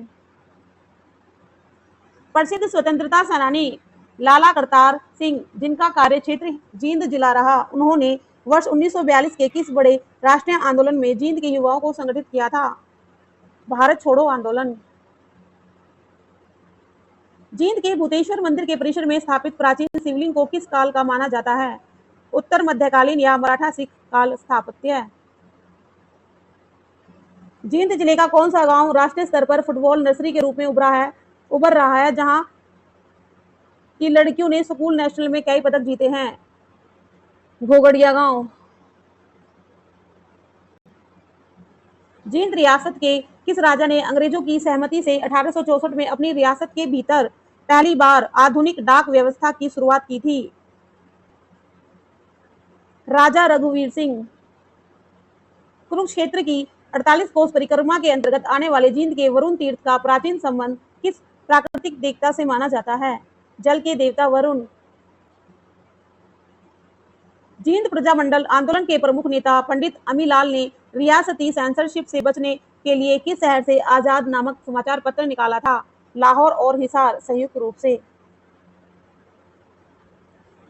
प्रसिद्ध स्वतंत्रता सेनानी लाला करतार सिंह जिनका कार्यक्षेत्र जींद जिला रहा, उन्होंने वर्ष 1942 के किस बड़े राष्ट्रीय आंदोलन में जींद के युवाओं को संगठित किया था? भारत छोड़ो आंदोलन। जींद के भूतेश्वर मंदिर के परिसर में स्थापित प्राचीन शिवलिंग को किस काल का माना जाता है? उत्तर मध्यकालीन या मराठा सिख काल स्थापत्य। जींद जिले का कौन सा गांव राष्ट्रीय स्तर पर फुटबॉल नर्सरी के रूप में उभर रहा है जहां की लड़कियों ने स्कूल नेशनल में कई पदक जीते हैं? घोगड़िया गांव। जींद रियासत के किस राजा ने अंग्रेजों की सहमति से 1864 में अपनी रियासत के भीतर पहली बार आधुनिक डाक व्यवस्था की शुरुआत की थी? राजा रघुवीर सिंह। कुरुक्षेत्र की 48 कोस परिक्रमा के अंतर्गत आने वाले जींद के वरुण तीर्थ का प्राचीन संबंध किस प्राकृतिक देवता से माना जाता है? जल के देवता वरुण। जींद प्रजामंडल आंदोलन के प्रमुख नेता पंडित अमीलाल ने रियासती सेंसरशिप से बचने के लिए किस शहर से आजाद नामक समाचार पत्र निकाला था? लाहौर और हिसार संयुक्त रूप से।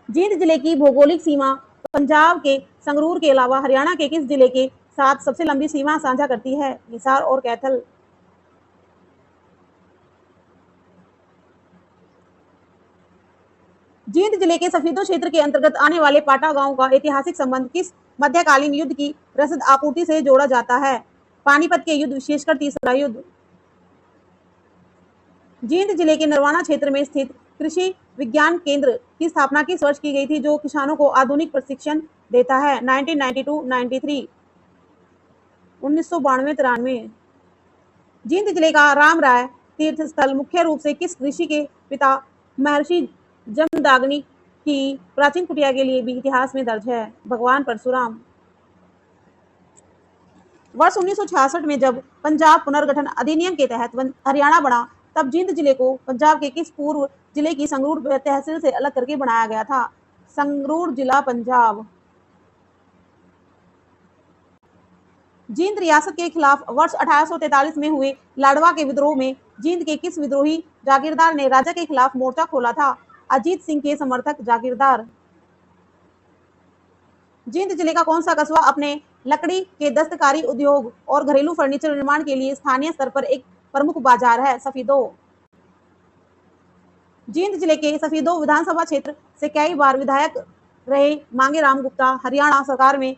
जींद जिले की भौगोलिक सीमा पंजाब के संगरूर के अलावा हरियाणा के किस जिले के साथ सबसे लंबी सीमा साझा करती है? हिसार और कैथल। जींद जिले के सफीदो क्षेत्र के अंतर्गत आने वाले पाटा गांव का ऐतिहासिक संबंध किस मध्यकालीन युद्ध की रसद आपूर्ति से जोड़ा जाता है? पानीपत के युद्ध, विशेषकर तीसरा युद्ध। जींद जिले के नरवाना क्षेत्र में स्थित कृषि विज्ञान केंद्र की स्थापना किस वर्ष की गई थी जो किसानों को आधुनिक प्रशिक्षण देता है? 1992-93। 1992-93। जींद जिले का राम राय तीर्थ स्थल मुख्य रूप से किस ऋषि के पिता महर्षि जमदाग्नि की प्राचीन कुटिया के लिए भी इतिहास में दर्ज है? भगवान परशुराम। वर्ष 1966 में जब पंजाब पुनर्गठन अधिनियम के तहत हरियाणा बना तब जींद जिले को पंजाब के किस पूर्व जिले की संगरूर तहसील से अलग करके बनाया गया था? संगरूर जिला पंजाब। जींद रियासत के खिलाफ वर्ष 1843 में हुए लाडवा के विद्रोह में जींद के किस विद्रोही जागीरदार ने राजा के खिलाफ मोर्चा खोला था? अजीत सिंह के समर्थक जागीरदार। जींद जिले का कौन सा कस्बा अपने लकड़ी के दस्तकारी उद्योग और घरेलू फर्नीचर निर्माण के लिए स्थानीय स्तर पर एक प्रमुख बाजार है? सफीदो। जींद जिले के सफीदो विधानसभा क्षेत्र से कई बार विधायक रहे मांगे राम गुप्ता हरियाणा सरकार में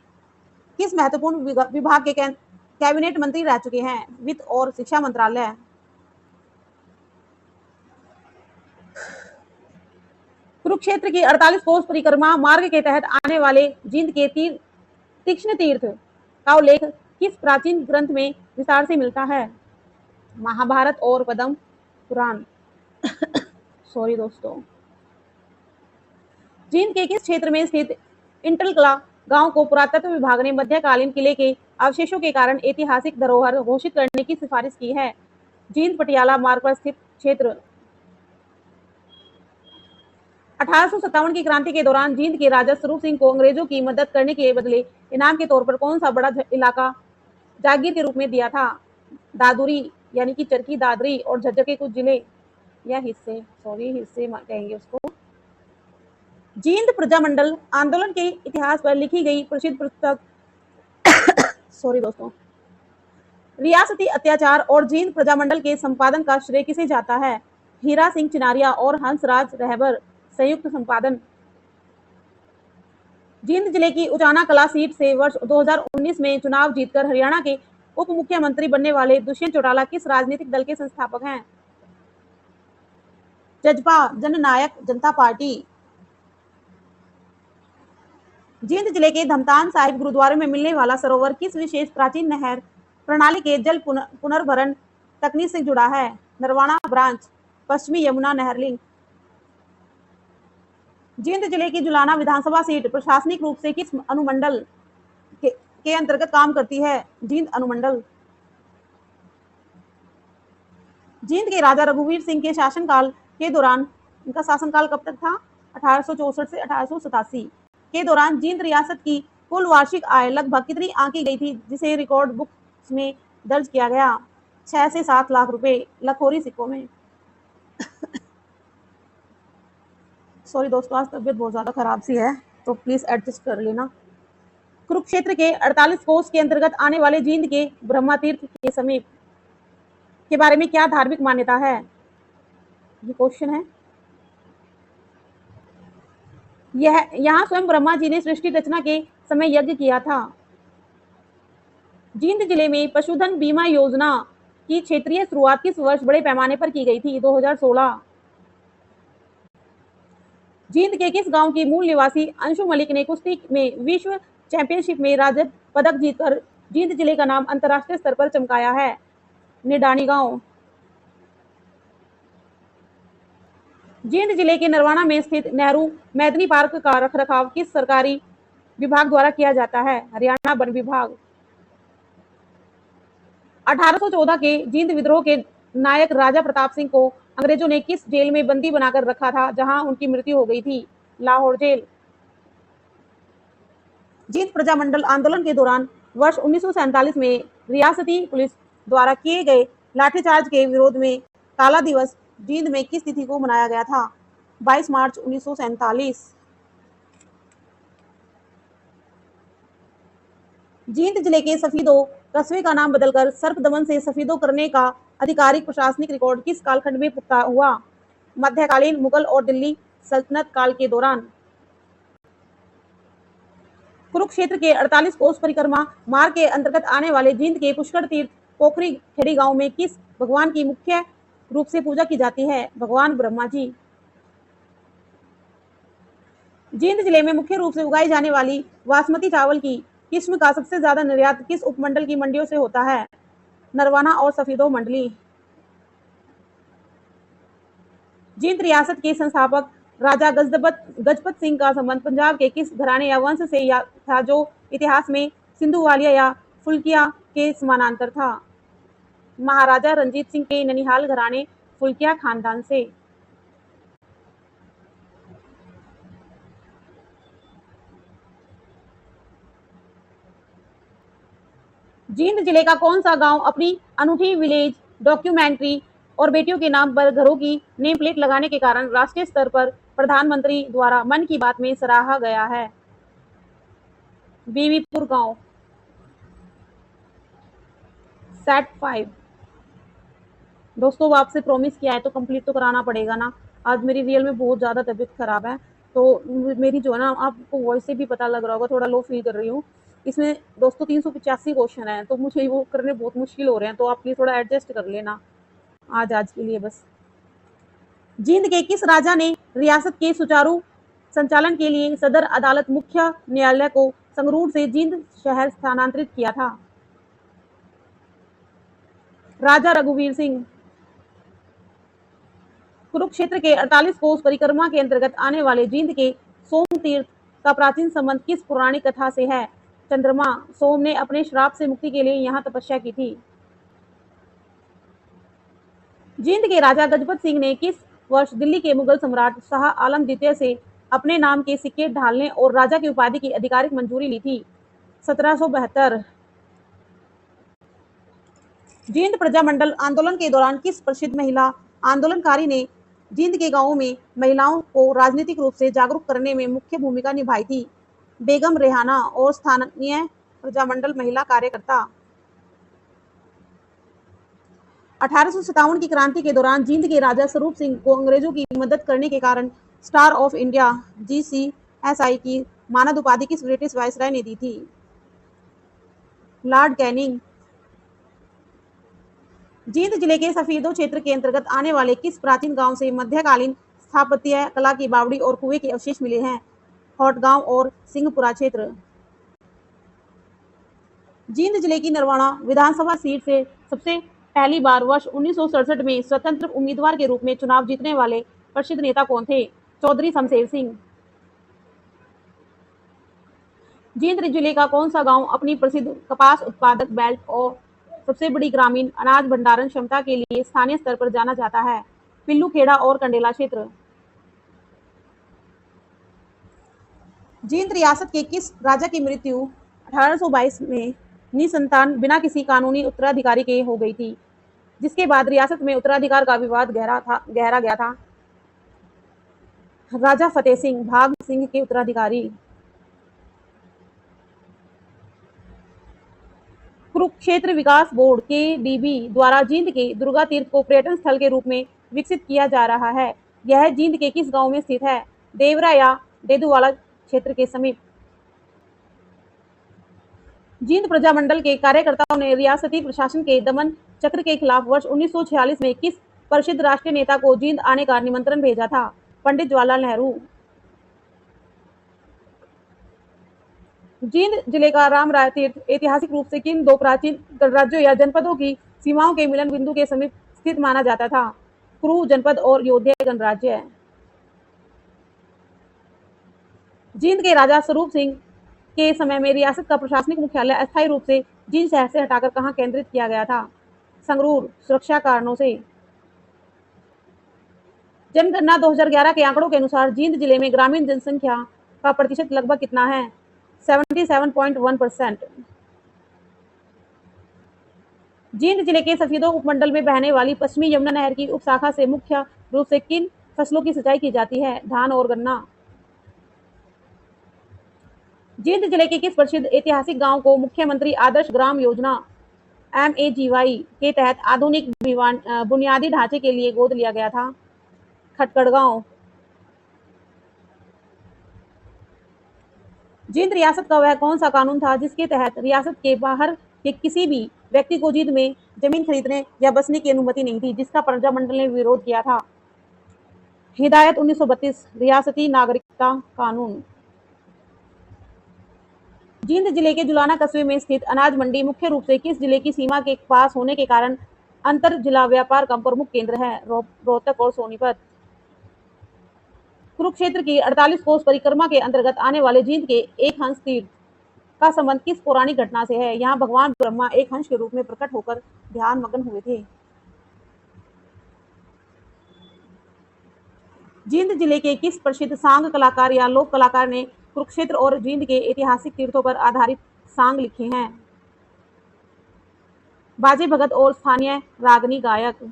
किस महत्वपूर्ण विभाग के कैबिनेट मंत्री रह चुके हैं? वित्त और शिक्षा मंत्रालय। कुरुक्षेत्र की 48 कोस परिक्रमा मार्ग के तहत आने वाले जींद के तीक्ष्ण तीर्थ का उल्लेख किस प्राचीन ग्रंथ में विस्तार से मिलता है? महाभारत और पद्म पुराण। सॉरी दोस्तों। जींद के किस क्षेत्र में स्थित इंटलकला गांव को पुरातत्व विभाग ने मध्यकालीन किले के अवशेषों के कारण ऐतिहासिक धरोहर घोषित करने की सिफारिश की है? जींद पटियाला मार्ग पर स्थित क्षेत्र। 1857 की क्रांति के दौरान जींद के राजा स्वरूप सिंह को अंग्रेजों की मदद करने के बदले इनाम के तौर पर कौन सा बड़ा इलाका जागीर के रूप में दिया था? दादुरी यानी कि चरखी दादरी और झज्जर के कुछ जिले या हिस्से, हिस्से कहेंगे उसको। जींद प्रजामंडल आंदोलन के इतिहास पर लिखी गई प्रसिद्ध पुस्तक दोस्तों, रियासती अत्याचार और जींद प्रजामंडल के संपादन का श्रेय किसे जाता है? हीरा सिंह चिनारिया और हंसराज रहबर। संयुक्त संपादन। जींद जिले की उचाना कला सीट से वर्ष 2019 में चुनाव जीतकर हरियाणा के उप मुख्यमंत्री बनने वाले दुष्यंत चौटाला किस राजनीतिक दल के संस्थापक हैं? जजपा जननायक जनता पार्टी। जींद जिले के धमतान साहिब गुरुद्वारे में मिलने वाला सरोवर किस विशेष प्राचीन नहर प्रणाली के जल पुनर्भरण तकनीक से जुड़ा है? नरवाना ब्रांच। पश्चिमी यमुना नहर लिंक। जींद जिले की जुलाना विधानसभा सीट प्रशासनिक रूप से किस अनुमंडल के अंतर्गत काम करती है? जींद अनुमंडल। जींद के राजा रघुवीर सिंह के शासनकाल के दौरान, इनका शासनकाल कब तक था? 1864 से 1887 के दौरान जींद रियासत की कुल वार्षिक आय लगभग कितनी आंकी गई थी, जिसे रिकॉर्ड बुक्स में दर्ज किया गया? 6 से 7 लाख रुपए लखोरी सिक्कों में। सॉरी दोस्तों, आज तबीयत बहुत ज्यादा खराब सी है, तो प्लीज एडजस्ट कर लेना। कुरुक्षेत्र के 48 कोस के अंतर्गत आने वाले जींद के ब्रह्मा तीर्थ के समीप के बारे में क्या धार्मिक मान्यता है? ये क्वेश्चन है। यहाँ स्वयं ब्रह्मा जी ने सृष्टि रचना के समय यज्ञ किया था। जींद जिले में पशुधन बीमा योजना की क्षेत्रीय शुरुआत किस वर्ष बड़े पैमाने पर की गई थी? 2016। जींद के किस गांव की मूल निवासी अंशु मलिक ने कुश्ती में विश्व चैंपियनशिप में रजत पदक जीतकर जींद जिले का नाम अंतर्राष्ट्रीय स्तर पर चमकाया है? निडानी गांव। जींद जिले के नरवाना में स्थित नेहरू मैदानी पार्क का रखरखाव किस सरकारी विभाग द्वारा किया जाता है? हरियाणा वन विभाग। 1814 के जींद विद्रोह के नायक राजा प्रताप सिंह को अंग्रेजों ने किस जेल में बंदी बनाकर रखा था, जहां उनकी मृत्यु हो गई थी? लाहौर जेल। जींद प्रजामंडल आंदोलन के दौरान वर्ष 1947 में रियासती पुलिस द्वारा किए गए लाठीचार्ज के विरोध में काला दिवस जींद में किस तिथि को मनाया गया था? 22 मार्च 1947। जींद जिले के सफीदो कस्बे का नाम बदलकर सर्पदमन से सफीदो करने का आधिकारिक प्रशासनिक रिकॉर्ड किस कालखंड में पुख्ता हुआ? मध्यकालीन मुगल और दिल्ली सल्तनत काल के दौरान। कुरुक्षेत्र के 48 कोस परिक्रमा मार्ग के अंतर्गत आने वाले जींद के पुष्कर तीर्थ पोखरी खेड़ी गांव में किस भगवान की मुख्य रूप से पूजा की जाती है? भगवान ब्रह्मा जी। जींद जिले में मुख्य रूप से उगाई जाने वाली बासमती चावल की किस्म का सबसे ज्यादा निर्यात किस उपमंडल की मंडियों से होता है? नरवाना और सफीदो मंडली। जींद रियासत के संस्थापक राजा गजपत सिंह का संबंध पंजाब के किस घराने या वंश से था, जो इतिहास में सिंधुवालिया या फुल्किया के समानांतर था? महाराजा रंजीत सिंह के ननिहाल घराने फुल्किया खानदान से। जींद जिले का कौन सा गांव अपनी अनूठी विलेज डॉक्यूमेंट्री और बेटियों के नाम पर घरों की नेम प्लेट लगाने के कारण राष्ट्रीय स्तर पर प्रधानमंत्री द्वारा मन की बात में सराहा गया है? बीवीपुर गांव। सेट 5। दोस्तों आपसे प्रॉमिस किया है तो कंप्लीट तो कराना पड़ेगा ना। आज मेरी रियल में बहुत ज़्यादा तबीयत ख़राब है, तो मेरी जो है ना, आपको वॉइस से भी पता लग रहा होगा, थोड़ा लो फ़ील कर रही हूँ। इसमें दोस्तों 385 क्वेश्चन हैं, तो मुझे वो करने बहुत मुश्किल हो रहे हैं, तो आप प्लीज़ थोड़ा एडजस्ट कर लेना आज के लिए बस। जींद के किस राजा ने रियासत के सुचारू संचालन के लिए सदर अदालत मुख्य न्यायालय को संगरूर से जींद शहर स्थानांतरित किया था? राजा रघुवीर सिंह। कुरुक्षेत्र के 48 कोस परिक्रमा के अंतर्गत आने वाले जींद के सोम तीर्थ का प्राचीन संबंध किस पौराणिक कथा से है? चंद्रमा सोम ने अपने श्राप से मुक्ति के लिए यहाँ तपस्या की थी। जींद के राजा गजपत सिंह ने किस वर्ष दिल्ली के मुगल सम्राट शाह आलम द्वितीय से अपने नाम के सिक्के ढालने और राजा की उपाधि की आधिकारिक मंजूरी ली थी? 1772। जींद प्रजामंडल आंदोलन के दौरान किस प्रसिद्ध महिला आंदोलनकारी ने जींद के गांवों में महिलाओं को राजनीतिक रूप से जागरूक करने में मुख्य भूमिका निभाई थी? बेगम रेहाना और स्थानीय प्रजामंडल महिला कार्यकर्ता। 1857 की क्रांति के दौरान जींद के राजा स्वरूप सिंह को अंग्रेजों की मदद करने के कारण स्टार ऑफ इंडिया (GCSI) की मानद उपाधि किस ब्रिटिश वायसराय ने दी थी? Lord Canning. जींद जिले के सफीदो क्षेत्र के अंतर्गत आने वाले किस प्राचीन गांव से मध्यकालीन स्थापत्य कला की बावड़ी और कुएं के अवशेष मिले हैं? होटगांव और सिंहपुरा क्षेत्र। जींद जिले की नरवाना विधानसभा सीट से सबसे पहली बार वर्ष 1967 में स्वतंत्र उम्मीदवार के रूप में चुनाव जीतने वाले प्रसिद्ध नेता कौन थे? चौधरी शमशेर सिंह। जींद जिले का कौन सा गांव अपनी प्रसिद्ध कपास उत्पादक बेल्ट और सबसे बड़ी ग्रामीण अनाज भंडारण क्षमता के लिए स्थानीय स्तर पर जाना जाता है? पिल्लू खेड़ा और कंडेला क्षेत्र। जींद रियासत के किस राजा की मृत्यु 1822 में निसंतान बिना किसी कानूनी उत्तराधिकारी के हो गई थी, जिसके बाद रियासत में उत्तराधिकार का विवाद गहरा गया था? राजा फतेह सिंह भाग सिंह के उत्तराधिकारी। कुरुक्षेत्र विकास बोर्ड (KDB) द्वारा जींद के दुर्गा तीर्थ को पर्यटन स्थल के रूप में विकसित किया जा रहा है। यह जींद के किस गांव में स्थित है? देवरा या डेदूवाला क्षेत्र के समीप। जींद प्रजामंडल के कार्यकर्ताओं ने रियासती प्रशासन के दमन चक्र के खिलाफ वर्ष 1946 में किस प्रसिद्ध राष्ट्रीय नेता को जींद आने का निमंत्रण भेजा था? पंडित जवाहरलाल नेहरू। जींद जिले का रामराय तीर्थ ऐतिहासिक रूप से किन दो प्राचीन गणराज्यों या जनपदों की सीमाओं के मिलन बिंदु के समीप स्थित माना जाता था? कुरु जनपद और योध्या गणराज्य। जींद के राजा स्वरूप सिंह के समय में रियासत का प्रशासनिक मुख्यालय अस्थायी रूप से जींद शहर से हटाकर कहाँ केंद्रित किया गया था? संगरूर, सुरक्षा कारणों से। जनगणना 2011 के आंकड़ों के अनुसार जींद जिले में ग्रामीण जनसंख्या का प्रतिशत लगभग कितना है? 77.1%। जींद जिले के सफीदो उपमंडल में बहने वाली पश्चिमी यमुना नहर की उपशाखा से मुख्य रूप से किन फसलों की सिंचाई की जाती है? धान और गन्ना। जींद जिले के किस प्रसिद्ध ऐतिहासिक गांव को मुख्यमंत्री आदर्श ग्राम योजना (MAGY) के तहत आधुनिक बुनियादी ढांचे के लिए गोद लिया गया था? खटकड़गांव। जींद रियासत का वह कौन सा कानून था जिसके तहत रियासत के बाहर के किसी भी व्यक्ति को जींद में जमीन खरीदने या बसने की अनुमति नहीं थी, जिसका प्रजामंडल ने विरोध किया था? हिदायत 1932 रियासती नागरिकता कानून। जींद जिले के जुलाना कस्बे में स्थित अनाज मंडी मुख्य रूप से किस जिले की सीमा के पास होने के कारण अंतर जिला व्यापार का प्रमुख केंद्र है? रोहतक और सोनीपत। कुरुक्षेत्र की 48 कोस परिक्रमा के अंतर्गत आने वाले जींद के एक हंस तीर्थ का संबंध किस पौराणिक घटना से है? यहाँ भगवान ब्रह्मा एक हंस के रूप में प्रकट होकर ध्यान मग्न हुए थे। जींद जिले के किस प्रसिद्ध सांग कलाकार या लोक कलाकार ने कुरुक्षेत्र और जींद के ऐतिहासिक तीर्थों पर आधारित सांग लिखे हैं? बाजे भगत और स्थानीय रागनी गायक।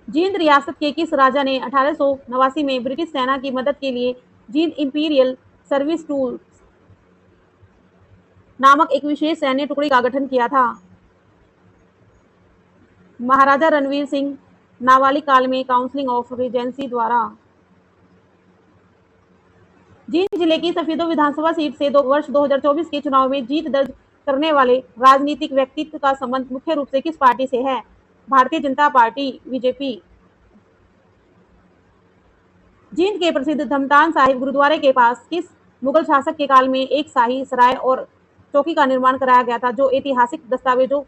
जींद रियासत के किस राजा ने 1889 में ब्रिटिश सेना की मदद के लिए जींद इंपीरियल सर्विस टूल्स नामक एक विशेष सैन्य टुकड़ी का गठन किया था? महाराजा रणवीर सिंह। नाबालिग काल में काउंसिलिंग ऑफ रीजेंसी द्वारा। जींद जिले की सफीदो विधानसभा सीट से वर्ष 2024 के चुनाव में जीत दर्ज करने वाले राजनीतिक व्यक्तित्व का संबंध मुख्य रूप से किस पार्टी से है? Bharatiya Janata party, BJP. जींद के प्रसिद्ध धमतान साहिब गुरुद्वारे के पास किस मुगल शासक के काल में एक शाही सराय और चौकी का निर्माण कराया गया था, जो ऐतिहासिक दस्तावेजों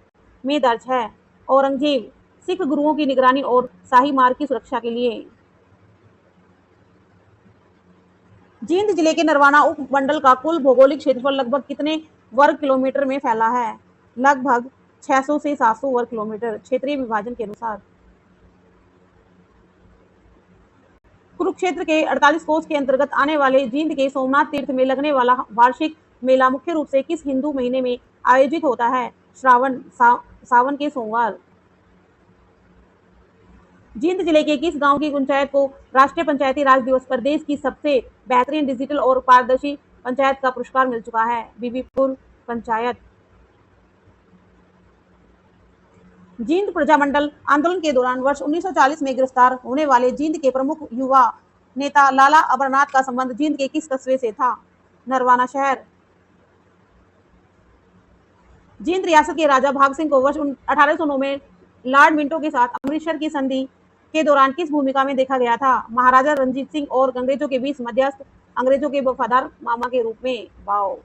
में दर्ज है? औरंगजेब। सिख गुरुओं की निगरानी और शाही मार्ग की सुरक्षा के लिए। जींद जिले के नरवाना उपमंडल का कुल भौगोलिक क्षेत्रफल लगभग कितने वर्ग किलोमीटर में फैला है? लगभग 600 से 700 वर्ग किलोमीटर क्षेत्रीय विभाजन के अनुसार। कुरुक्षेत्र के 48 कोस के अंतर्गत आने वाले जींद के सोमनाथ तीर्थ में लगने वाला वार्षिक मेला मुख्य रूप से किस हिंदू महीने में आयोजित होता है? सावन के सोमवार। जींद जिले के किस गांव की पंचायत को राष्ट्रीय पंचायती राज दिवस पर देश की सबसे बेहतरीन डिजिटल और पारदर्शी पंचायत का पुरस्कार मिल चुका है? बीबीपुर पंचायत। जींद प्रजामंडल आंदोलन के दौरान वर्ष 1940 में गिरफ्तार होने वाले जींद के प्रमुख युवा नेता लाला अमरनाथ का संबंध जींद के किस कस्बे से था? नरवाना शहर। जींद रियासत के राजा भाग सिंह को वर्ष 1809 में लॉर्ड मिंटो के साथ अमृतसर की संधि के दौरान किस भूमिका में देखा गया था? महाराजा रणजीत सिंह और अंग्रेजों के बीच मध्यस्थ, अंग्रेजों के वफादार मामा के रूप में। वाओ।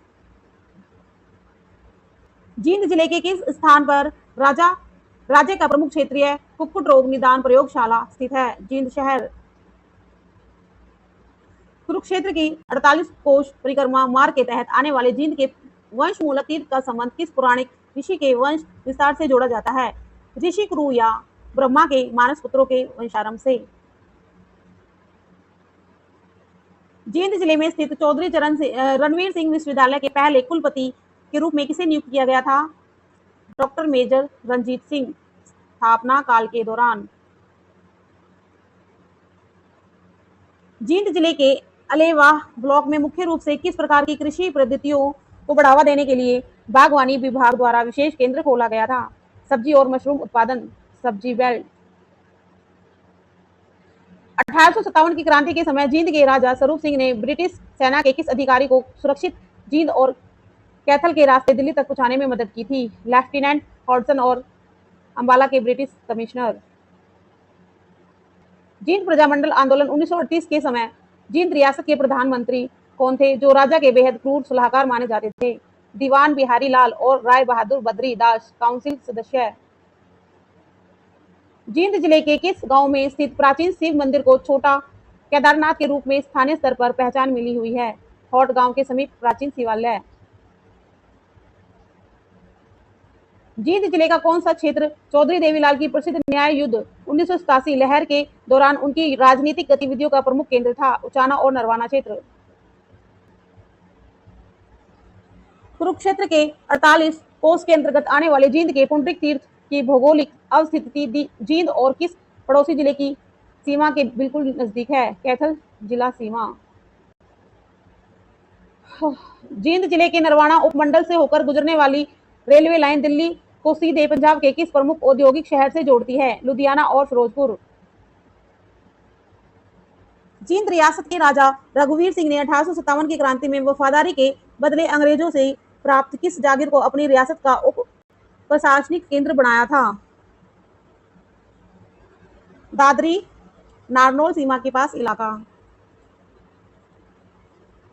जींद जिले के किस स्थान पर राज्य का प्रमुख क्षेत्रीय कुक्कुट रोग निदान प्रयोगशाला स्थित है? जींद शहर। कुरुक्षेत्र की 48 कोश परिक्रमा मार्ग के तहत आने वाले जींद के वंशमूल तीर्थ का संबंध किस पौराणिक ऋषि के वंश विस्तार से जोड़ा जाता है? ऋषि कुरु या ब्रह्मा के मानस पुत्रों के वंशारंभ से। जींद जिले में स्थित चौधरी रणवीर सिंह विश्वविद्यालय के पहले कुलपति के रूप में किसे नियुक्त किया गया था? Doctor major Ranjit Singh. स्थापना काल के दौरान। जींद जिले के अलेवाह ब्लॉक में मुख्य रूप से किस प्रकार की कृषि पद्धतियों को बढ़ावा देने के लिए बागवानी विभाग द्वारा विशेष केंद्र खोला गया था? सब्जी और मशरूम उत्पादन, सब्जी बेल्ट। 1857 की क्रांति के समय जींद के राजा स्वरूप सिंह ने ब्रिटिश सेना के किस अधिकारी को सुरक्षित जींद और कैथल के रास्ते दिल्ली तक पहुंचाने में मदद की थी? लेफ्टिनेंट हॉडसन और अंबाला के ब्रिटिश कमिश्नर। जींद प्रजामंडल आंदोलन 1938 के समय जींद रियासत के प्रधानमंत्री कौन थे, जो राजा के बेहद क्रूर सलाहकार माने जाते थे? दीवान बिहारी लाल और राय बहादुर बद्री दास काउंसिल सदस्य। जींद जिले के किस गांव में स्थित प्राचीन शिव मंदिर को छोटा केदारनाथ के रूप में स्थानीय स्तर पर पहचान मिली हुई है? हॉट गांव के समीप प्राचीन शिवालय। जींद जिले का कौन सा क्षेत्र चौधरी देवीलाल की प्रसिद्ध न्याय युद्ध 1987 लहर के दौरान उनकी राजनीतिक गतिविधियों का प्रमुख केंद्र था? उचाना और नरवाना क्षेत्र। कुरुक्षेत्र के 48 कोस के अंतर्गत आने वाले जींद के पुंडरिक तीर्थ की भौगोलिक अवस्थिति जींद और किस पड़ोसी जिले की सीमा के बिल्कुल नजदीक है? कैथल जिला सीमा। जींद जिले के नरवाना उपमंडल से होकर गुजरने वाली रेलवे लाइन दिल्ली को सीधे पंजाब के किस प्रमुख औद्योगिक शहर से जोड़ती है? लुधियाना और फिरोजपुर। जींद रियासत के राजा रघुवीर सिंह ने 1857 की क्रांति में वफादारी के बदले अंग्रेजों से प्राप्त किस जागीर को अपनी रियासत का उप प्रशासनिक केंद्र बनाया था? दादरी नारनौल सीमा के पास इलाका।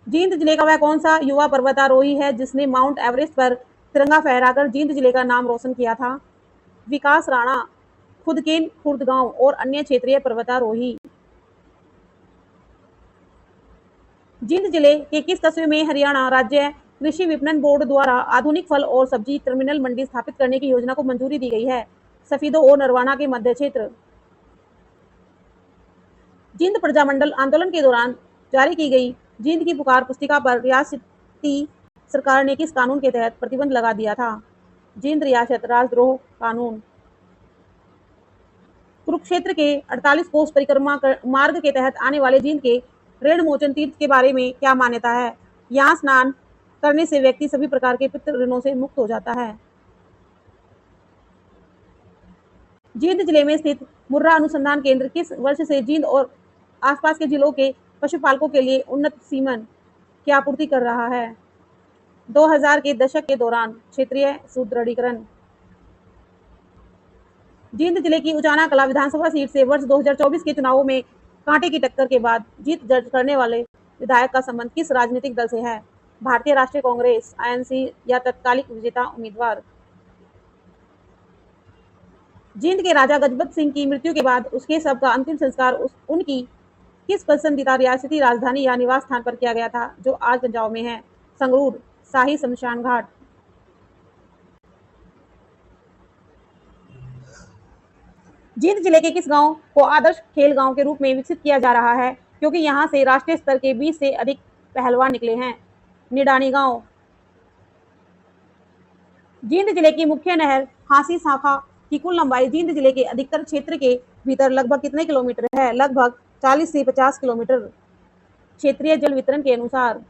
जींद जिले का वह कौन सा युवा पर्वतारोही है जिसने माउंट एवरेस्ट पर तिरंगा फहराकर जींद जिले का नाम रोशन किया था? विकास राणा, खुदकेन खुर्द गांव और अन्य क्षेत्रीय पर्वतारोही। जींद जिले के किस कस्बे में हरियाणा राज्य कृषि विपणन बोर्ड द्वारा आधुनिक फल और सब्जी टर्मिनल मंडी स्थापित करने की योजना को मंजूरी दी गई है? सफीदो और नरवाना के मध्य क्षेत्र। जींद प्रजामंडल आंदोलन के दौरान जारी की गई जींद की पुकार पुस्तिका पर रियासती सरकार ने किस कानून के तहत प्रतिबंध लगा दिया था? जींद रियासत राजद्रोह कानून। कुरुक्षेत्र के 48 कोस परिक्रमा मार्ग के तहत आने वाले जींद के ऋण मोचन तीर्थ के बारे में क्या मान्यता है? यहाँ स्नान करने से व्यक्ति सभी प्रकार के पितृ ऋणों से मुक्त हो जाता है। जींद जिले में स्थित मुर्रा अनुसंधान केंद्र किस वर्ष से जींद और आसपास के जिलों के पशुपालकों के लिए उन्नत सीमन की आपूर्ति कर रहा है? 2000 के दशक के दौरान क्षेत्रीय सुदृढ़ीकरण। जींद जिले की उचाना कला विधानसभा सीट से वर्ष 2024 के चुनावों में कांटे की टक्कर के बाद जीत दर्ज करने वाले विधायक का संबंध किस राजनीतिक दल से है? भारतीय राष्ट्रीय कांग्रेस, आईएनसी या तत्कालिक विजेता उम्मीदवार? जींद के राजा गजपत सिंह की मृत्यु के बाद उसके शव का अंतिम संस्कार उनकी किस पसंदीदा रियासती राजधानी या निवास स्थान पर किया गया था, जो आज पंजाब में है? संगरूर, शाही शमशान घाट। जींद जिले के किस गांव को आदर्श खेल गांव के रूप में विकसित किया जा रहा है, क्योंकि यहां से राष्ट्रीय स्तर के 20 से अधिक पहलवान निकले हैं? निडानी गांव। जींद जिले की मुख्य नहर हांसी शाखा की कुल लंबाई जींद जिले के अधिकतर क्षेत्र के भीतर लगभग कितने किलोमीटर है? लगभग 40 से 50 किलोमीटर। क्षेत्रीय जल वितरण के अनुसार।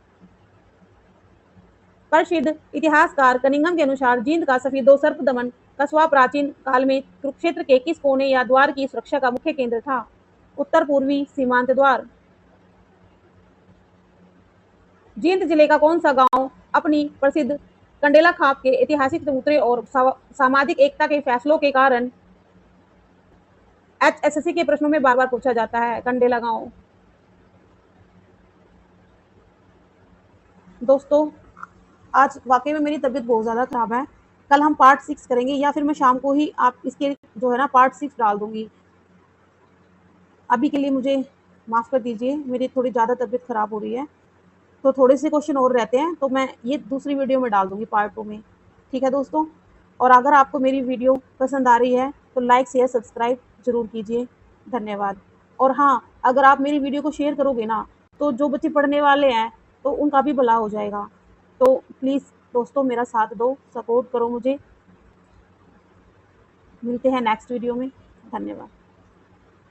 प्रसिद्ध इतिहासकार कनिंघम के अनुसार जींद का सफेदो सर्प दमन कस्बा प्राचीन काल में कुरुक्षेत्र के किस कोने या द्वार की सुरक्षा का मुख्य केंद्र था? उत्तर पूर्वी सीमांत द्वार। जींद जिले का कौन सा गांव अपनी प्रसिद्ध कंडेला खाप के ऐतिहासिक चबूतरे और सामाजिक एकता के फैसलों के कारण एचएसएससी के प्रश्नों में बार बार पूछा जाता है? कंडेला गांव। दोस्तों, आज वाकई में मेरी तबीयत बहुत ज़्यादा ख़राब है। कल हम पार्ट 6 करेंगे या फिर मैं शाम को ही आप इसके जो है ना पार्ट 6 डाल दूँगी। अभी के लिए मुझे माफ़ कर दीजिए, मेरी थोड़ी ज़्यादा तबीयत ख़राब हो रही है। तो थोड़े से क्वेश्चन और रहते हैं, तो मैं ये दूसरी वीडियो में डाल दूँगी पार्ट 2 में। ठीक है दोस्तों? और अगर आपको मेरी वीडियो पसंद आ रही है तो लाइक, शेयर, सब्सक्राइब ज़रूर कीजिए। धन्यवाद। और हाँ, अगर आप मेरी वीडियो को शेयर करोगे ना, तो जो बच्चे पढ़ने वाले हैं तो उनका भी भला हो जाएगा। तो प्लीज़ दोस्तों मेरा साथ दो, सपोर्ट करो मुझे। मिलते हैं नेक्स्ट वीडियो में। धन्यवाद।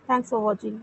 Thanks for watching.